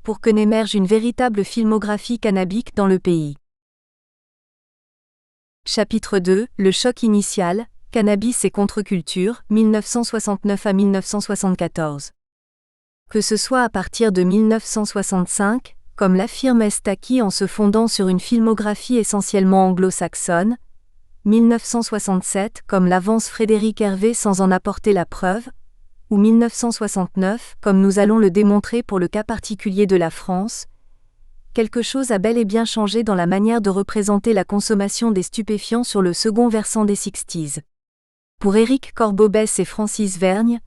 pour que n'émerge une véritable filmographie cannabique dans le pays. Chapitre 2, le choc initial, cannabis et contre-culture, 1969 à 1974. Que ce soit à partir de 1965, comme l'affirme Estaki en se fondant sur une filmographie essentiellement anglo-saxonne, 1967 comme l'avance Frédéric Hervé sans en apporter la preuve, ou 1969 comme nous allons le démontrer pour le cas particulier de la France, quelque chose a bel et bien changé dans la manière de représenter la consommation des stupéfiants sur le second versant des 60s. Pour Éric Corbobès et Francis Vergne,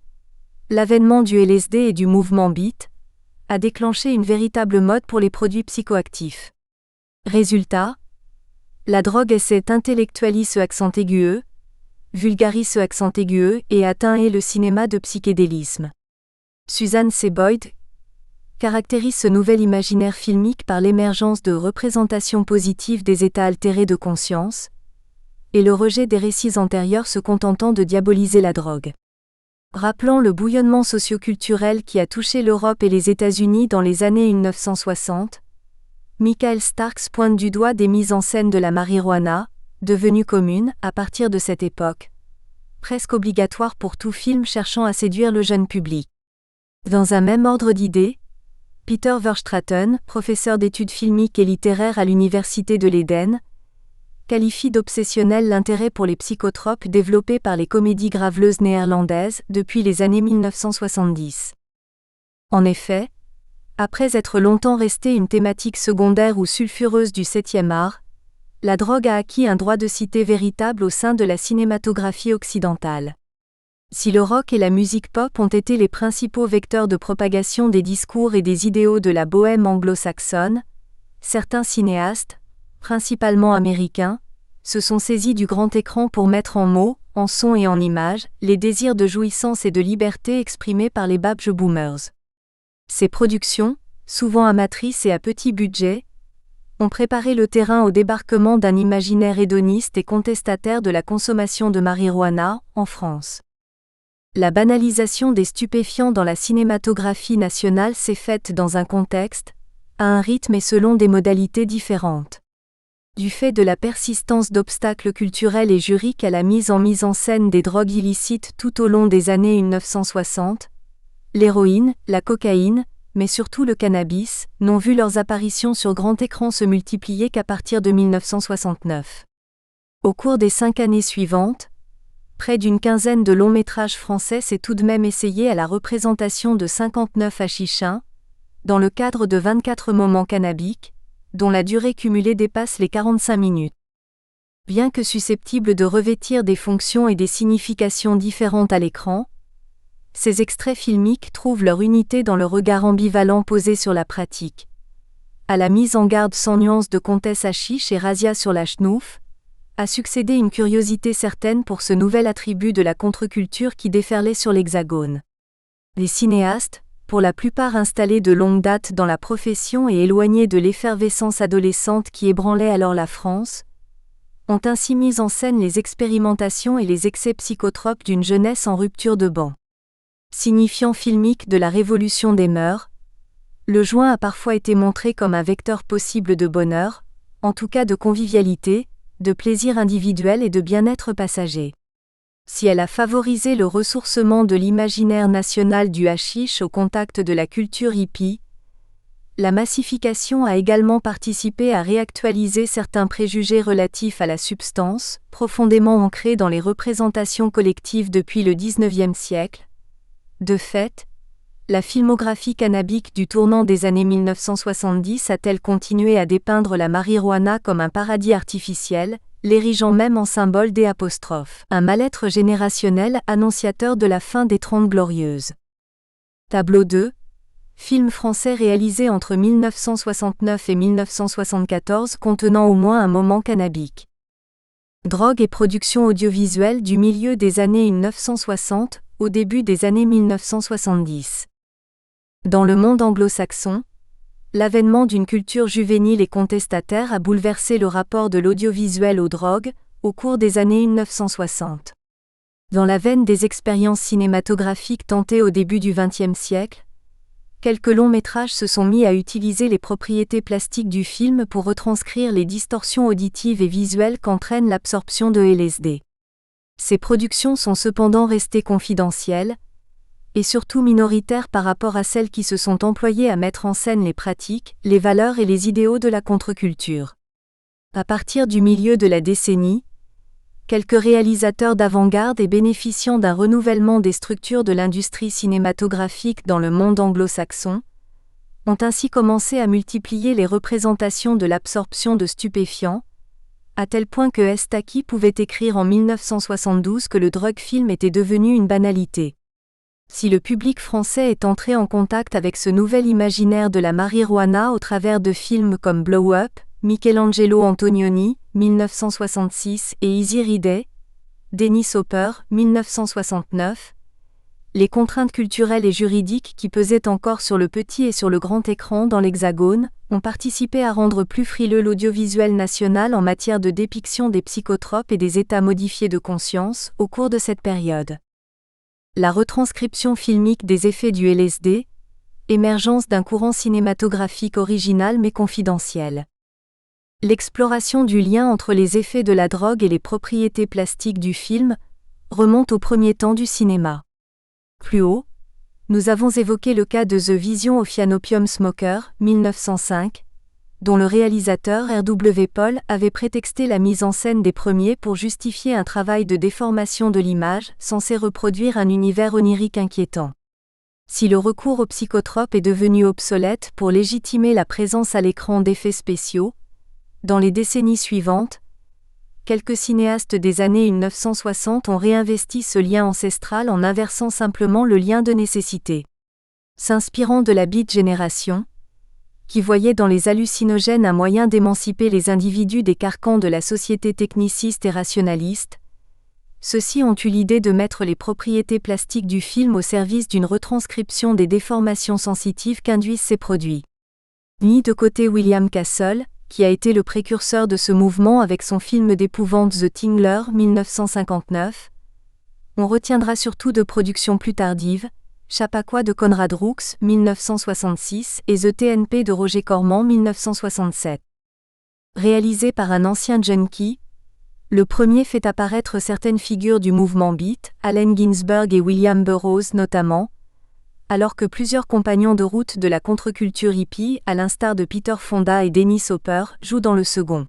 l'avènement du LSD et du mouvement beat a déclenché une véritable mode pour les produits psychoactifs. Résultat, la drogue essaie intellectualise ce accent aigu, vulgarise ce accent aigu et atteint le cinéma de psychédélisme. Suzanne C. Boyd caractérise ce nouvel imaginaire filmique par l'émergence de représentations positives des états altérés de conscience, et le rejet des récits antérieurs se contentant de diaboliser la drogue. Rappelant le bouillonnement socio-culturel qui a touché l'Europe et les États-Unis dans les années 1960, Michael Starks pointe du doigt des mises en scène de la marijuana, devenue commune à partir de cette époque, presque obligatoire pour tout film cherchant à séduire le jeune public. Dans un même ordre d'idées, Peter Verstraeten, professeur d'études filmiques et littéraires à l'Université de l'Éden, qualifie d'obsessionnel l'intérêt pour les psychotropes développé par les comédies graveleuses néerlandaises depuis les années 1970. En effet, après être longtemps restée une thématique secondaire ou sulfureuse du 7e art, la drogue a acquis un droit de cité véritable au sein de la cinématographie occidentale. Si le rock et la musique pop ont été les principaux vecteurs de propagation des discours et des idéaux de la bohème anglo-saxonne, certains cinéastes, principalement américains, se sont saisis du grand écran pour mettre en mots, en sons et en images, les désirs de jouissance et de liberté exprimés par les baby boomers. Ces productions, souvent amatrices et à petit budget, ont préparé le terrain au débarquement d'un imaginaire hédoniste et contestataire de la consommation de marijuana, en France. La banalisation des stupéfiants dans la cinématographie nationale s'est faite dans un contexte, à un rythme et selon des modalités différentes. Du fait de la persistance d'obstacles culturels et juridiques à la mise en scène des drogues illicites tout au long des années 1960, l'héroïne, la cocaïne, mais surtout le cannabis, n'ont vu leurs apparitions sur grand écran se multiplier qu'à partir de 1969. Au cours des 5 années suivantes, près d'une quinzaine de longs-métrages français s'est tout de même essayé à la représentation de 59 hashichins, dans le cadre de 24 moments cannabiques, dont la durée cumulée dépasse les 45 minutes. Bien que susceptibles de revêtir des fonctions et des significations différentes à l'écran, ces extraits filmiques trouvent leur unité dans le regard ambivalent posé sur la pratique. À la mise en garde sans nuance de Comtesse Hashish et Razia sur la schnouf, a succédé une curiosité certaine pour ce nouvel attribut de la contre-culture qui déferlait sur l'Hexagone. Les cinéastes, pour la plupart installés de longue date dans la profession et éloignés de l'effervescence adolescente qui ébranlait alors la France, ont ainsi mis en scène les expérimentations et les excès psychotropes d'une jeunesse en rupture de banc. Signifiant filmique de la révolution des mœurs, le joint a parfois été montré comme un vecteur possible de bonheur, en tout cas de convivialité, de plaisir individuel et de bien-être passager. Si elle a favorisé le ressourcement de l'imaginaire national du hashish au contact de la culture hippie, la massification a également participé à réactualiser certains préjugés relatifs à la substance, profondément ancrés dans les représentations collectives depuis le XIXe siècle. De fait, la filmographie cannabique du tournant des années 1970 a-t-elle continué à dépeindre la marijuana comme un paradis artificiel, l'érigeant même en symbole des apostrophes. Un mal-être générationnel annonciateur de la fin des Trente Glorieuses. Tableau 2. Film français réalisé entre 1969 et 1974 contenant au moins un moment cannabique. Drogue et production audiovisuelle du milieu des années 1960 au début des années 1970. Dans le monde anglo-saxon, l'avènement d'une culture juvénile et contestataire a bouleversé le rapport de l'audiovisuel aux drogues au cours des années 1960. Dans la veine des expériences cinématographiques tentées au début du XXe siècle, quelques longs métrages se sont mis à utiliser les propriétés plastiques du film pour retranscrire les distorsions auditives et visuelles qu'entraîne l'absorption de LSD. Ces productions sont cependant restées confidentielles, et surtout minoritaires par rapport à celles qui se sont employées à mettre en scène les pratiques, les valeurs et les idéaux de la contre-culture. À partir du milieu de la décennie, quelques réalisateurs d'avant-garde et bénéficiant d'un renouvellement des structures de l'industrie cinématographique dans le monde anglo-saxon, ont ainsi commencé à multiplier les représentations de l'absorption de stupéfiants, à tel point que Estaki pouvait écrire en 1972 que le drug film était devenu une banalité. Si le public français est entré en contact avec ce nouvel imaginaire de la marijuana au travers de films comme Blow Up, Michelangelo Antonioni, 1966 et Easy Ridley, Dennis Hopper, 1969, les contraintes culturelles et juridiques qui pesaient encore sur le petit et sur le grand écran dans l'Hexagone ont participé à rendre plus frileux l'audiovisuel national en matière de dépiction des psychotropes et des états modifiés de conscience au cours de cette période. La retranscription filmique des effets du LSD, émergence d'un courant cinématographique original mais confidentiel. L'exploration du lien entre les effets de la drogue et les propriétés plastiques du film remonte au premier temps du cinéma. Plus haut, nous avons évoqué le cas de The Vision of an Opium Smoker, 1905, dont le réalisateur R.W. Paul avait prétexté la mise en scène des premiers pour justifier un travail de déformation de l'image censé reproduire un univers onirique inquiétant. Si le recours aux psychotropes est devenu obsolète pour légitimer la présence à l'écran d'effets spéciaux, dans les décennies suivantes, quelques cinéastes des années 1960 ont réinvesti ce lien ancestral en inversant simplement le lien de nécessité. S'inspirant de la Beat Generation, qui voyait dans les hallucinogènes un moyen d'émanciper les individus des carcans de la société techniciste et rationaliste, ceux-ci ont eu l'idée de mettre les propriétés plastiques du film au service d'une retranscription des déformations sensitives qu'induisent ces produits. Mis de côté William Castle, qui a été le précurseur de ce mouvement avec son film d'épouvante The Tingler 1959, on retiendra surtout de productions plus tardives, Chappaqua de Conrad Rooks 1966 et The TNP de Roger Corman 1967. Réalisé par un ancien junkie, le premier fait apparaître certaines figures du mouvement beat, Allen Ginsberg et William Burroughs notamment, alors que plusieurs compagnons de route de la contre-culture hippie, à l'instar de Peter Fonda et Dennis Hopper, jouent dans le second.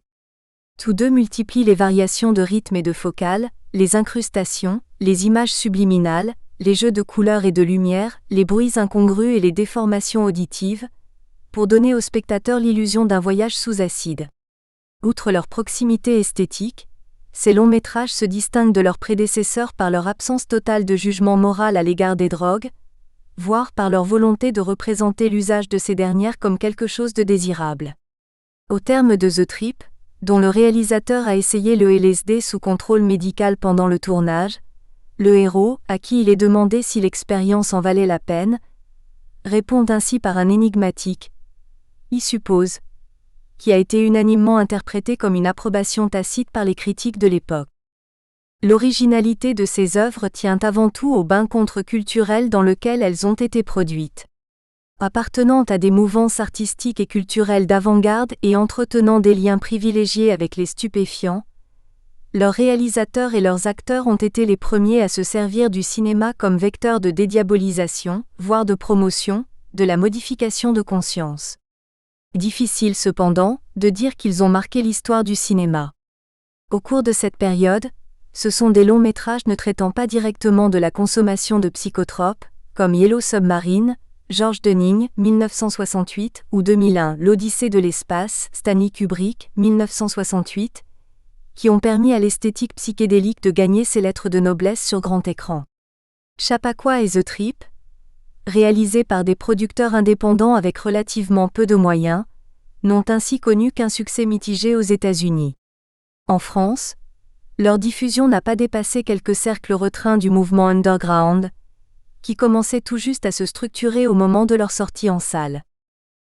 Tous deux multiplient les variations de rythme et de focale, les incrustations, les images subliminales, les jeux de couleurs et de lumière, les bruits incongrus et les déformations auditives, pour donner au spectateur l'illusion d'un voyage sous acide. Outre leur proximité esthétique, ces longs métrages se distinguent de leurs prédécesseurs par leur absence totale de jugement moral à l'égard des drogues, voire par leur volonté de représenter l'usage de ces dernières comme quelque chose de désirable. Au terme de The Trip, dont le réalisateur a essayé le LSD sous contrôle médical pendant le tournage, le héros, à qui il est demandé si l'expérience en valait la peine, répond ainsi par un énigmatique « Il suppose », qui a été unanimement interprété comme une approbation tacite par les critiques de l'époque. L'originalité de ces œuvres tient avant tout au bain contre-culturel dans lequel elles ont été produites. Appartenant à des mouvances artistiques et culturelles d'avant-garde et entretenant des liens privilégiés avec les stupéfiants, leurs réalisateurs et leurs acteurs ont été les premiers à se servir du cinéma comme vecteur de dédiabolisation, voire de promotion, de la modification de conscience. Difficile cependant, de dire qu'ils ont marqué l'histoire du cinéma. Au cours de cette période, ce sont des longs métrages ne traitant pas directement de la consommation de psychotropes, comme Yellow Submarine, George Dunning, 1968, ou 2001, L'Odyssée de l'espace, Stanley Kubrick, 1968, qui ont permis à l'esthétique psychédélique de gagner ses lettres de noblesse sur grand écran. Chappaqua et The Trip, réalisés par des producteurs indépendants avec relativement peu de moyens, n'ont ainsi connu qu'un succès mitigé aux États-Unis. En France, leur diffusion n'a pas dépassé quelques cercles retreints du mouvement underground, qui commençait tout juste à se structurer au moment de leur sortie en salle.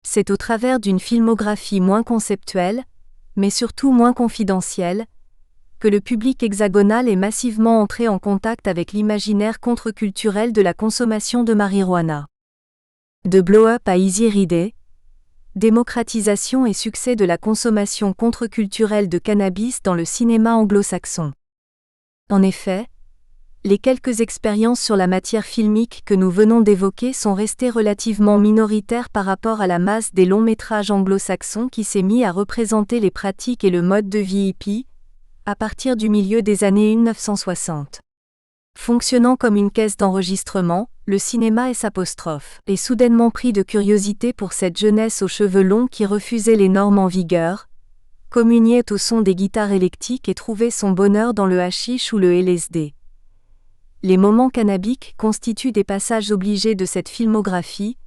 C'est au travers d'une filmographie moins conceptuelle, mais surtout moins confidentielle, que le public hexagonal est massivement entré en contact avec l'imaginaire contre-culturel de la consommation de marijuana. De blow-up à Easy Ridey, démocratisation et succès de la consommation contre-culturelle de cannabis dans le cinéma anglo-saxon. En effet, les quelques expériences sur la matière filmique que nous venons d'évoquer sont restées relativement minoritaires par rapport à la masse des longs métrages anglo-saxons qui s'est mis à représenter les pratiques et le mode de vie hippie, à partir du milieu des années 1960. Fonctionnant comme une caisse d'enregistrement, le cinéma est soudainement pris de curiosité pour cette jeunesse aux cheveux longs qui refusait les normes en vigueur, communiait au son des guitares électriques et trouvait son bonheur dans le hashish ou le LSD. Les moments cannabiques constituent des passages obligés de cette filmographie,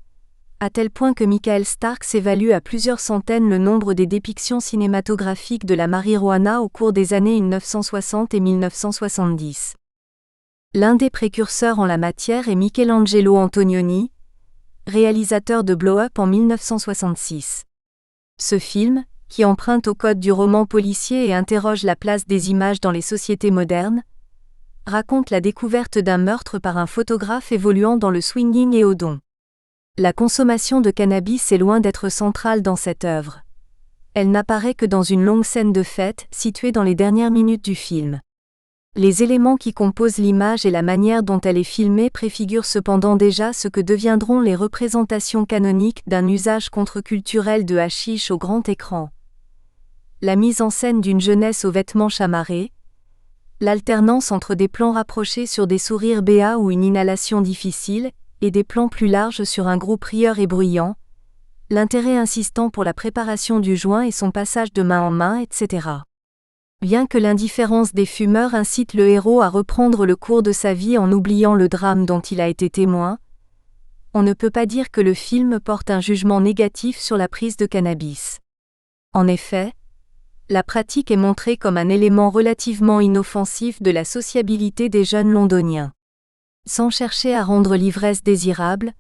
à tel point que Michael Starks évalue à plusieurs centaines le nombre des dépictions cinématographiques de la marijuana au cours des années 1960 et 1970. L'un des précurseurs en la matière est Michelangelo Antonioni, réalisateur de Blow Up en 1966. Ce film, qui emprunte au code du roman policier et interroge la place des images dans les sociétés modernes, raconte la découverte d'un meurtre par un photographe évoluant dans le swinging et au don. La consommation de cannabis est loin d'être centrale dans cette œuvre. Elle n'apparaît que dans une longue scène de fête située dans les dernières minutes du film. Les éléments qui composent l'image et la manière dont elle est filmée préfigurent cependant déjà ce que deviendront les représentations canoniques d'un usage contre-culturel de hashish au grand écran. La mise en scène d'une jeunesse aux vêtements chamarrés, l'alternance entre des plans rapprochés sur des sourires béats ou une inhalation difficile, et des plans plus larges sur un groupe rieur et bruyant, l'intérêt insistant pour la préparation du joint et son passage de main en main, etc. Bien que l'indifférence des fumeurs incite le héros à reprendre le cours de sa vie en oubliant le drame dont il a été témoin, on ne peut pas dire que le film porte un jugement négatif sur la prise de cannabis. En effet, la pratique est montrée comme un élément relativement inoffensif de la sociabilité des jeunes londoniens. Sans chercher à rendre l'ivresse désirable,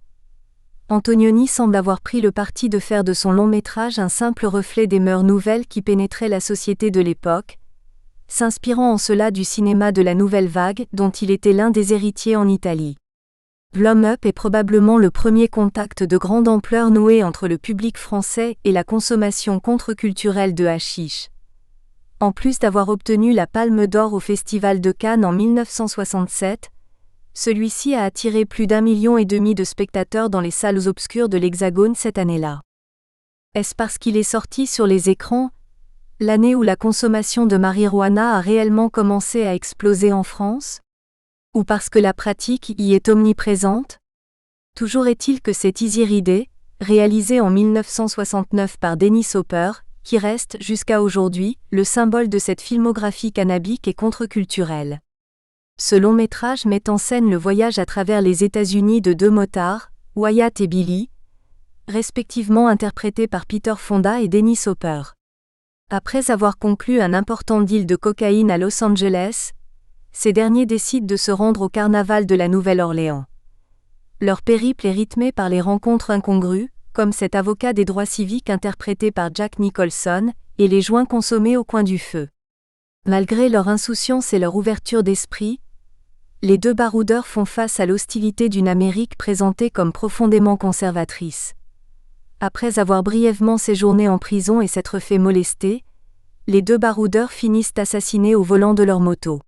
Antonioni semble avoir pris le parti de faire de son long-métrage un simple reflet des mœurs nouvelles qui pénétraient la société de l'époque, s'inspirant en cela du cinéma de la Nouvelle Vague dont il était l'un des héritiers en Italie. Blow Up est probablement le premier contact de grande ampleur noué entre le public français et la consommation contre-culturelle de hashish. En plus d'avoir obtenu la Palme d'Or au Festival de Cannes en 1967, celui-ci a attiré plus d'1,5 million de spectateurs dans les salles obscures de l'Hexagone cette année-là. Est-ce parce qu'il est sorti sur les écrans, l'année où la consommation de marijuana a réellement commencé à exploser en France? Ou parce que la pratique y est omniprésente? Toujours est-il que c'est Easy Ridey, réalisé en 1969 par Dennis Hopper, qui reste, jusqu'à aujourd'hui, le symbole de cette filmographie cannabique et contre-culturelle. Ce long-métrage met en scène le voyage à travers les États-Unis de deux motards, Wyatt et Billy, respectivement interprétés par Peter Fonda et Dennis Hopper. Après avoir conclu un important deal de cocaïne à Los Angeles, ces derniers décident de se rendre au carnaval de la Nouvelle-Orléans. Leur périple est rythmé par les rencontres incongrues, comme cet avocat des droits civiques interprété par Jack Nicholson, et les joints consommés au coin du feu. Malgré leur insouciance et leur ouverture d'esprit, les deux baroudeurs font face à l'hostilité d'une Amérique présentée comme profondément conservatrice. Après avoir brièvement séjourné en prison et s'être fait molester, les deux baroudeurs finissent assassinés au volant de leur moto.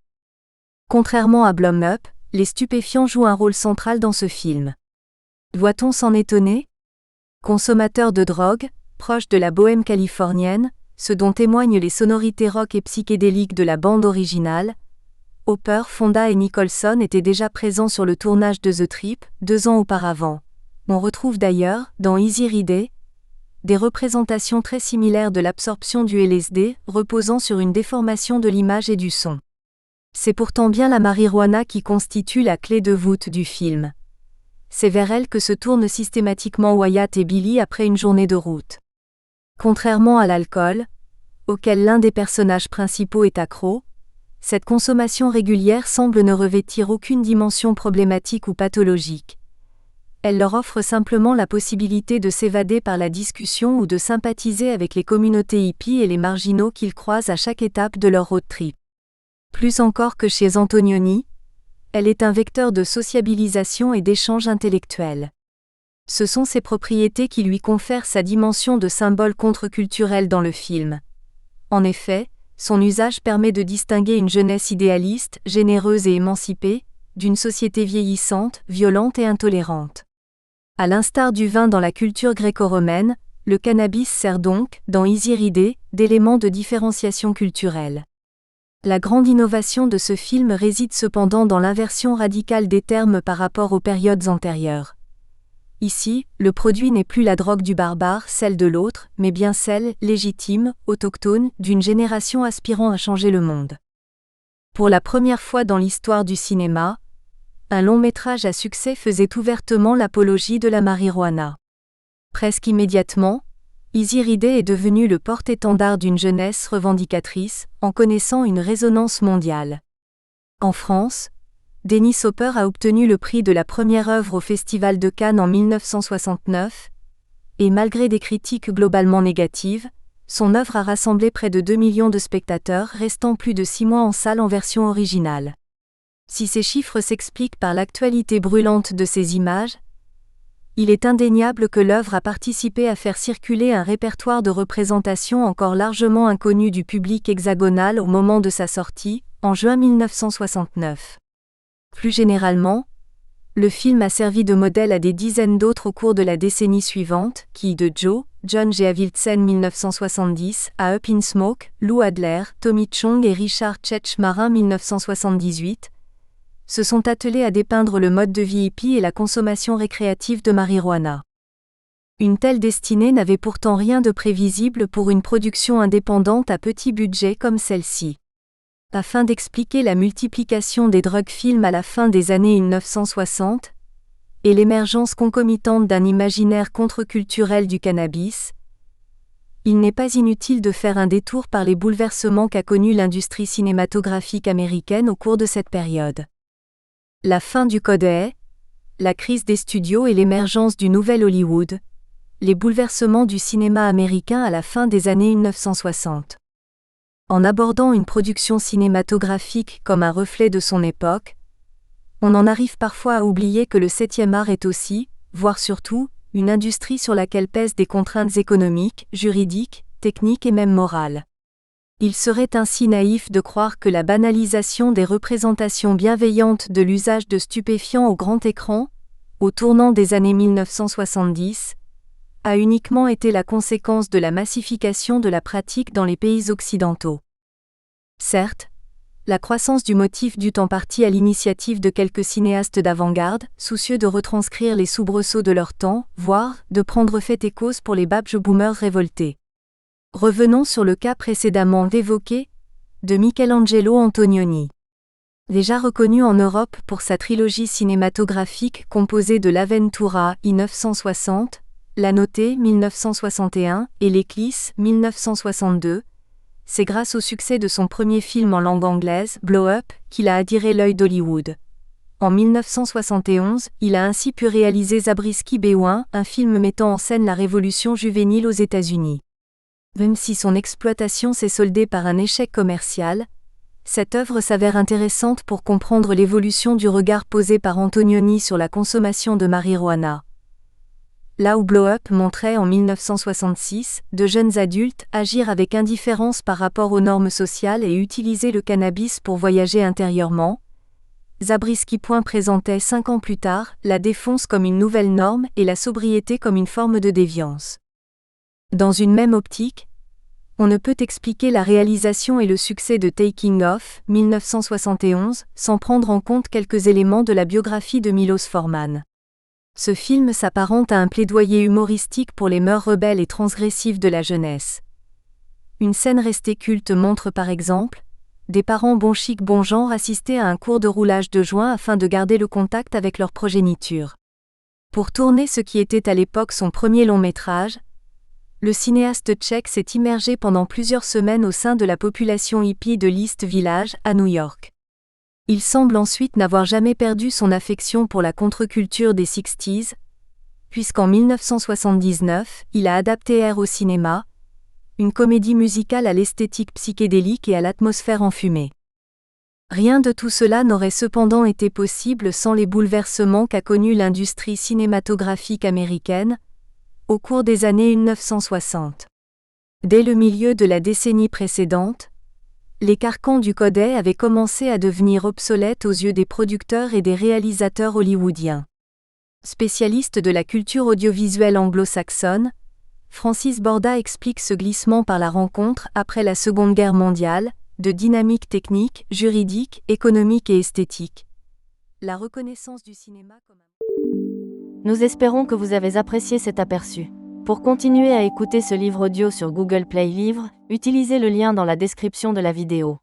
Contrairement à Blow Up, les stupéfiants jouent un rôle central dans ce film. Doit-on s'en étonner? Consommateurs de drogue, proches de la bohème californienne, ce dont témoignent les sonorités rock et psychédéliques de la bande originale, Hopper, Fonda et Nicholson étaient déjà présents sur le tournage de The Trip, 2 ans auparavant. On retrouve d'ailleurs, dans Easy Rider, des représentations très similaires de l'absorption du LSD, reposant sur une déformation de l'image et du son. C'est pourtant bien la marijuana qui constitue la clé de voûte du film. C'est vers elle que se tournent systématiquement Wyatt et Billy après une journée de route. Contrairement à l'alcool, auquel l'un des personnages principaux est accro, cette consommation régulière semble ne revêtir aucune dimension problématique ou pathologique. Elle leur offre simplement la possibilité de s'évader par la discussion ou de sympathiser avec les communautés hippies et les marginaux qu'ils croisent à chaque étape de leur road trip. Plus encore que chez Antonioni, elle est un vecteur de sociabilisation et d'échange intellectuel. Ce sont ces propriétés qui lui confèrent sa dimension de symbole contre-culturel dans le film. En effet, son usage permet de distinguer une jeunesse idéaliste, généreuse et émancipée, d'une société vieillissante, violente et intolérante. À l'instar du vin dans la culture gréco-romaine, le cannabis sert donc, dans Easy Rider, d'élément de différenciation culturelle. La grande innovation de ce film réside cependant dans l'inversion radicale des termes par rapport aux périodes antérieures. Ici, le produit n'est plus la drogue du barbare, celle de l'autre, mais bien celle, légitime, autochtone, d'une génération aspirant à changer le monde. Pour la première fois dans l'histoire du cinéma, un long-métrage à succès faisait ouvertement l'apologie de la marijuana. Presque immédiatement, Easy Rider est devenu le porte-étendard d'une jeunesse revendicatrice, en connaissant une résonance mondiale. En France, Dennis Hopper a obtenu le prix de la première œuvre au Festival de Cannes en 1969, et malgré des critiques globalement négatives, son œuvre a rassemblé près de 2 millions de spectateurs, restant plus de 6 mois en salle en version originale. Si ces chiffres s'expliquent par l'actualité brûlante de ces images, il est indéniable que l'œuvre a participé à faire circuler un répertoire de représentations encore largement inconnu du public hexagonal au moment de sa sortie, en juin 1969. Plus généralement, le film a servi de modèle à des dizaines d'autres au cours de la décennie suivante, qui, de Joe, John G. Avildsen 1970, à Up in Smoke, Lou Adler, Tommy Chong et Richard Cheech-Marin 1978, se sont attelés à dépeindre le mode de vie hippie et la consommation récréative de marijuana. Une telle destinée n'avait pourtant rien de prévisible pour une production indépendante à petit budget comme celle-ci. Afin d'expliquer la multiplication des drug-films à la fin des années 1960 et l'émergence concomitante d'un imaginaire contre-culturel du cannabis, il n'est pas inutile de faire un détour par les bouleversements qu'a connus l'industrie cinématographique américaine au cours de cette période. La fin du Code Haye, la crise des studios et l'émergence du nouvel Hollywood, les bouleversements du cinéma américain à la fin des années 1960. En abordant une production cinématographique comme un reflet de son époque, on en arrive parfois à oublier que le 7e art est aussi, voire surtout, une industrie sur laquelle pèsent des contraintes économiques, juridiques, techniques et même morales. Il serait ainsi naïf de croire que la banalisation des représentations bienveillantes de l'usage de stupéfiants au grand écran, au tournant des années 1970, a uniquement été la conséquence de la massification de la pratique dans les pays occidentaux. Certes, la croissance du motif dut en partie à l'initiative de quelques cinéastes d'avant-garde, soucieux de retranscrire les soubresauts de leur temps, voire de prendre fait et cause pour les baby-boomers révoltés. Revenons sur le cas précédemment évoqué, de Michelangelo Antonioni. Déjà reconnu en Europe pour sa trilogie cinématographique composée de l'Avventura 1960, La Notée 1961 et L'Éclisse 1962, c'est grâce au succès de son premier film en langue anglaise, Blow Up, qu'il a attiré l'œil d'Hollywood. En 1971, il a ainsi pu réaliser Zabriskie Béouin, un film mettant en scène la révolution juvénile aux États-Unis. Même si son exploitation s'est soldée par un échec commercial, cette œuvre s'avère intéressante pour comprendre l'évolution du regard posé par Antonioni sur la consommation de marijuana. Là où Blow Up montrait en 1966 de jeunes adultes agir avec indifférence par rapport aux normes sociales et utiliser le cannabis pour voyager intérieurement, Zabriskie présentait 5 ans plus tard la défonce comme une nouvelle norme et la sobriété comme une forme de déviance. Dans une même optique, on ne peut expliquer la réalisation et le succès de Taking Off, 1971, sans prendre en compte quelques éléments de la biographie de Milos Forman. Ce film s'apparente à un plaidoyer humoristique pour les mœurs rebelles et transgressives de la jeunesse. Une scène restée culte montre par exemple des parents bon chic bon genre assister à un cours de roulage de joint afin de garder le contact avec leur progéniture. Pour tourner ce qui était à l'époque son premier long métrage, le cinéaste tchèque s'est immergé pendant plusieurs semaines au sein de la population hippie de l'East Village, à New York. Il semble ensuite n'avoir jamais perdu son affection pour la contre-culture des 60s, puisqu'en 1979, il a adapté Air au cinéma, une comédie musicale à l'esthétique psychédélique et à l'atmosphère enfumée. Rien de tout cela n'aurait cependant été possible sans les bouleversements qu'a connus l'industrie cinématographique américaine, au cours des années 1960. Dès le milieu de la décennie précédente, les carcans du codet avaient commencé à devenir obsolètes aux yeux des producteurs et des réalisateurs hollywoodiens. Spécialiste de la culture audiovisuelle anglo-saxonne, Francis Borda explique ce glissement par la rencontre, après la Seconde Guerre mondiale, de dynamiques techniques, juridiques, économiques et esthétiques. La reconnaissance du cinéma comme Nous espérons que vous avez apprécié cet aperçu. Pour continuer à écouter ce livre audio sur Google Play Livres, utilisez le lien dans la description de la vidéo.